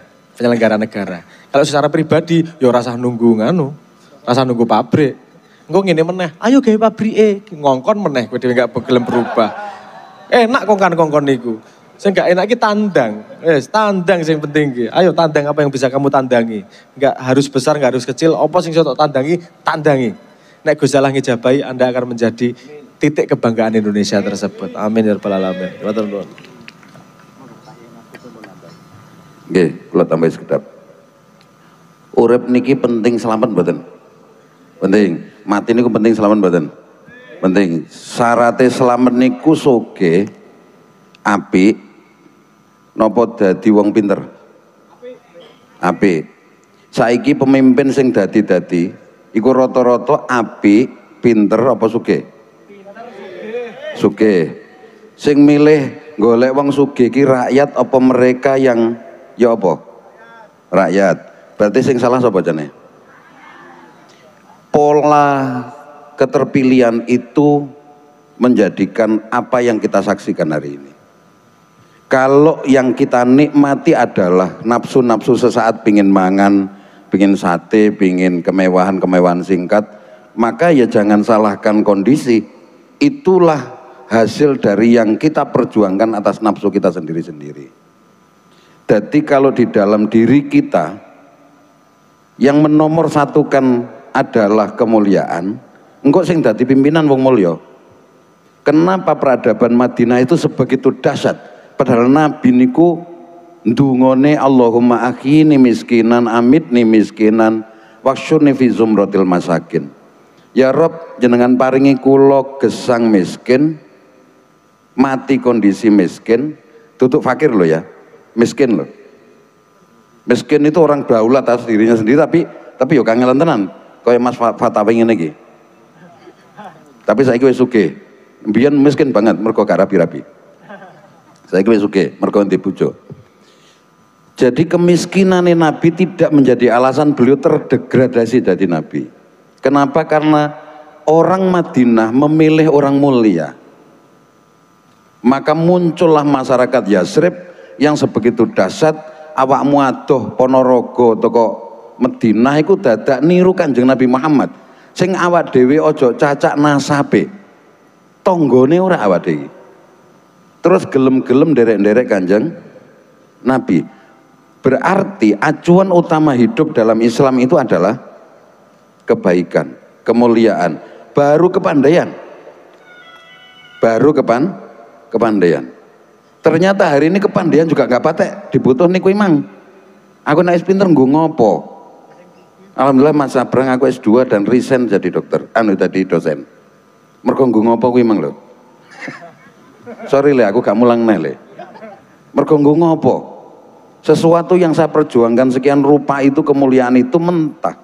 negara. Kalau secara pribadi, ya rasa nunggu pabrik. Engko ngene meneh, ayo gawe pabrike, ngongkon meneh kowe dhewe gak gelem berubah. Enak kongkon niku. Sing gak enak iki tandang. Tandang sing penting iki. Ayo tandang apa yang bisa kamu tandangi. Enggak harus besar, enggak harus kecil. Apa sing iso tok tandangi. Nek Gus Allah ngejabai, Anda akan menjadi titik kebanggaan Indonesia tersebut. Amin ya rabbal alamin. Matur nuwun. Nggih, kula tambahi sekedap. Urip niki penting selamat mboten? Penting. Mati niku penting selamat mboten? Penting. Syaratnya selamat niku soge apik nopo dadi wong pinter? Apik. Saiki pemimpin sing dadi iku rata-rata apik, pinter apa sugih? Sugih. Sing milih golek wong sugih ki rakyat apa mereka yang ya apa? Rakyat. Berarti sing salah sapa jane? Pola keterpilihan itu menjadikan apa yang kita saksikan hari ini. Kalau yang kita nikmati adalah nafsu-nafsu sesaat, pingin mangan, pingin sate, pingin kemewahan-kemewahan singkat, maka ya jangan salahkan kondisi. Itulah hasil dari yang kita perjuangkan atas nafsu kita sendiri-sendiri. Jadi kalau di dalam diri kita yang menomor satukan adalah kemuliaan, engkau sing dadi pimpinan wong mulya. Kenapa peradaban Madinah itu sebegitu dahsyat? Padahal Nabi niku ndungone Allahumma akhini miskinan amitni miskinan waksyurni fi zumratil masakin. Ya Rob, jenengan paringi kula gesang miskin, mati kondisi miskin, tutup fakir loh ya, miskin loh. Miskin itu orang daulat atas dirinya sendiri, tapi yo kangelan tenan, kaya Mas Fatawi ngene iki. Tapi saiki wis sugih. Mbiyen miskin banget mergo gak rabi-rabi. Saiki wis sugih mergo ndek bojo. Jadi kemiskinan Nabi tidak menjadi alasan beliau terdegradasi dari Nabi. Kenapa? Karena orang Madinah memilih orang mulia. Maka muncullah masyarakat Yasrib yang sebegitu dahsyat, awakmu adoh Ponorogo toko Madinah iku dadak niru Kanjeng Nabi Muhammad. Sing awak dhewe ojo cacak nasabe. Tonggone ora awak dhewe. Terus gelem-gelem derek-derek Kanjeng Nabi. Berarti acuan utama hidup dalam Islam itu adalah kebaikan, kemuliaan, baru kepandaian. Baru kepandaian. Ternyata hari ini kepandaian juga gak patek, dibutuh niku imang. Aku naik pinter nggo ngopo. Alhamdulillah Mas Sabrang aku S2 dan resign jadi dokter, jadi dosen. Mergo nggo ngopo kuwi imang lho. Sorry le, aku gak mulang neh le. Mergo nggo ngopo. Sesuatu yang saya perjuangkan sekian rupa itu, kemuliaan itu mentah.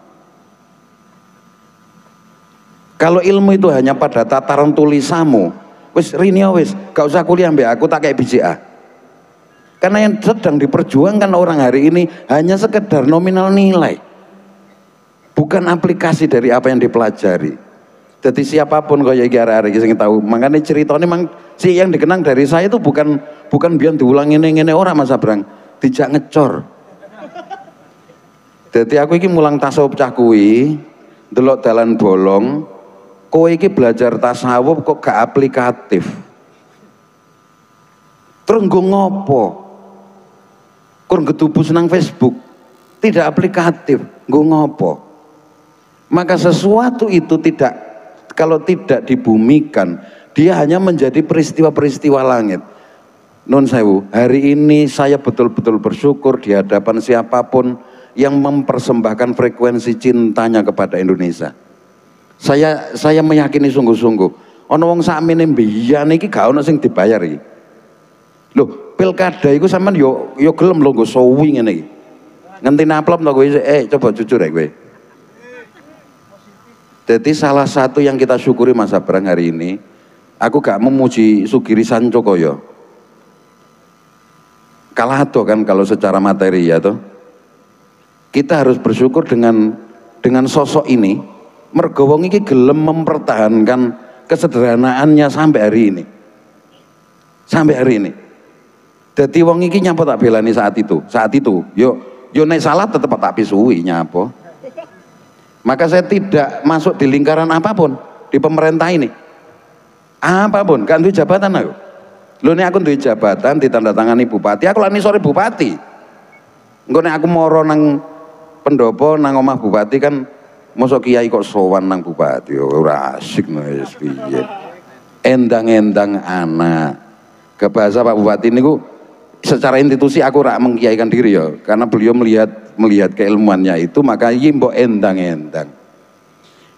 Kalau ilmu itu hanya pada tataran tulisamu, wis rinio wis, gak usah kuliah mbak aku tak kayak BCA. Karena yang sedang diperjuangkan orang hari ini hanya sekedar nominal nilai, bukan aplikasi dari apa yang dipelajari. Jadi siapapun kaya iki arek-arek sing tahu, makanya ceritanya memang si yang dikenang dari saya itu bukan biar diulang ngene orang Mas Abrang, dijak ngecor. Jadi aku iki mulang tasawuf cah kuwi, delok dalan bolong, kowe iki belajar tasawuf kok gak aplikatif. Terus nggo ngopo? Kur gedubus nang Facebook, tidak aplikatif, nggo ngopo? Maka sesuatu itu kalau tidak dibumikan, dia hanya menjadi peristiwa-peristiwa langit. Nun sewu, hari ini saya betul-betul bersyukur di hadapan siapapun yang mempersembahkan frekuensi cintanya kepada Indonesia. Saya meyakini sungguh-sungguh, ana wong sakmene mbiyen iki gak ono sing dibayar iki. Loh, pilkada iku sampean yo gelem lho nggo sowi ngene iki. Ngenti naplop to kowe, coba jujur ya kowe. Jadi salah satu yang kita syukuri Mas Abrang hari ini, aku gak memuji Sugiri Sancokoyo. Kalah tuh kan kalau secara materi ya toh. Kita harus bersyukur dengan sosok ini. Mergo wong iki gelem mempertahankan kesederhanaannya sampai hari ini. Sampai hari ini. Jadi wong iki nyapa tak belani saat itu. Yo nek salah tetep tak pisui nyapa. Maka saya tidak masuk di lingkaran apapun di pemerintah ini. Apapun, kan duwe jabatan aku. Lho nek aku duwe jabatan ditandatangani bupati, aku lani sore bupati. Engko nek aku moro nang pendopo nang omah bupati kan mosok kiai kok sowan nang bupati, ora asik wis piye. Endang-endang anak. Ke bahasa Pak Bupati niku secara institusi aku rak mengkiaikan diri ya, karena beliau melihat keilmuannya itu, maka iki mbok endang-endang.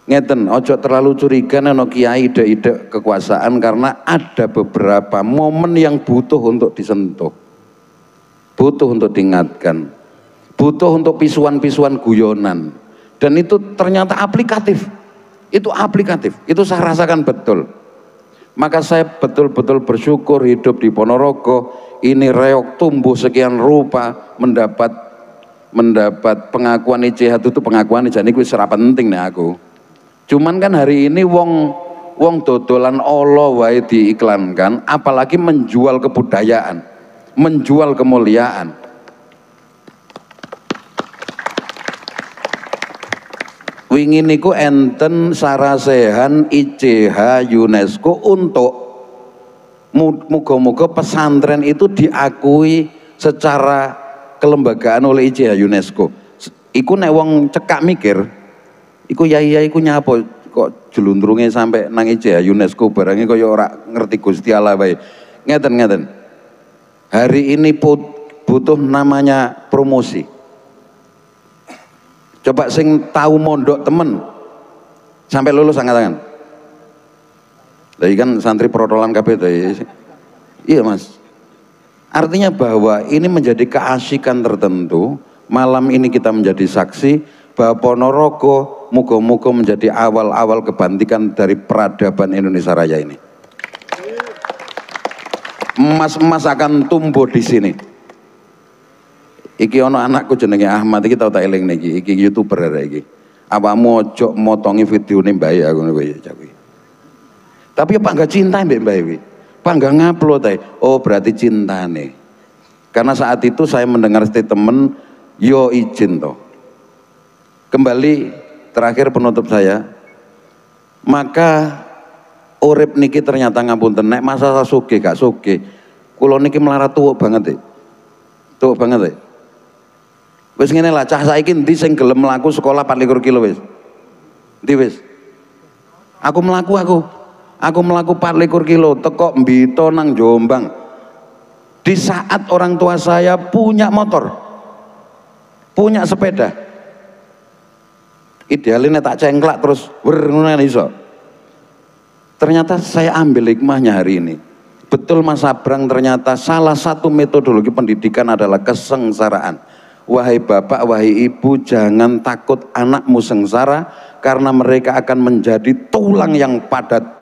Ngeten, ojo terlalu curiga nang kiai ide-ide kekuasaan, karena ada beberapa momen yang butuh untuk disentuh. Butuh untuk diingatkan. Butuh untuk pisuan-pisuan guyonan. Dan itu ternyata aplikatif. Itu aplikatif. Itu saya rasakan betul. Maka saya betul-betul bersyukur hidup di Ponorogo ini reok tumbuh sekian rupa, mendapat pengakuan ICH itu pengakuan jadi itu serap penting nih aku. Cuman kan hari ini wong dodolan Allah wae diiklankan, apalagi menjual kebudayaan, menjual kemuliaan. Wingi niku enten sarasehan ICH UNESCO untuk muga-muga pesantren itu diakui secara kelembagaan oleh ICH UNESCO. Iku nek wong cekak mikir, iku yai-yai iku nyapa kok jelundrunge sampai nang ICH UNESCO barangnya kaya ora ngerti Gusti Allah wae. Ngeten. Hari ini butuh namanya promosi. Coba sing tahu mondok temen sampai lulus angkat tangan. Jadi kan santri protolan kabeh to. Iya Mas. Artinya bahwa ini menjadi keasikan tertentu. Malam ini kita menjadi saksi bahwa Ponorogo muga-muga menjadi awal-awal kebangkitan dari peradaban Indonesia Raya ini. Emas-emas akan tumbuh di sini. Iki ono anakku jenenge Ahmad iki tau tak eling niki, iki YouTuber ada iki. Apamu ojo motongi videone mbae aku ngono ya cak. Tapi apa enggak cinta mbek mbae kuwi? Apa enggak ngupload ae? Oh, berarti cintane. Karena saat itu saya mendengar statement yo izin toh. Kembali terakhir penutup saya. Maka urip niki ternyata ngapunten nek masa sugih gak sugih. Kula niki melarat tuwuk banget e. Tuwuk banget e. Wis ngene lah cah saiki endi sing gelem mlaku sekolah 24 kilo wis. Endi wis? Aku mlaku 24 kilo teko Mbito nang Jombang. Di saat orang tua saya punya motor, punya sepeda. Idealnya tak cengklak terus ngono iso. Ternyata saya ambil hikmahnya hari ini. Betul Mas Abrang, ternyata salah satu metodologi pendidikan adalah kesengsaraan. Wahai bapak, wahai ibu, jangan takut anakmu sengsara karena mereka akan menjadi tulang yang padat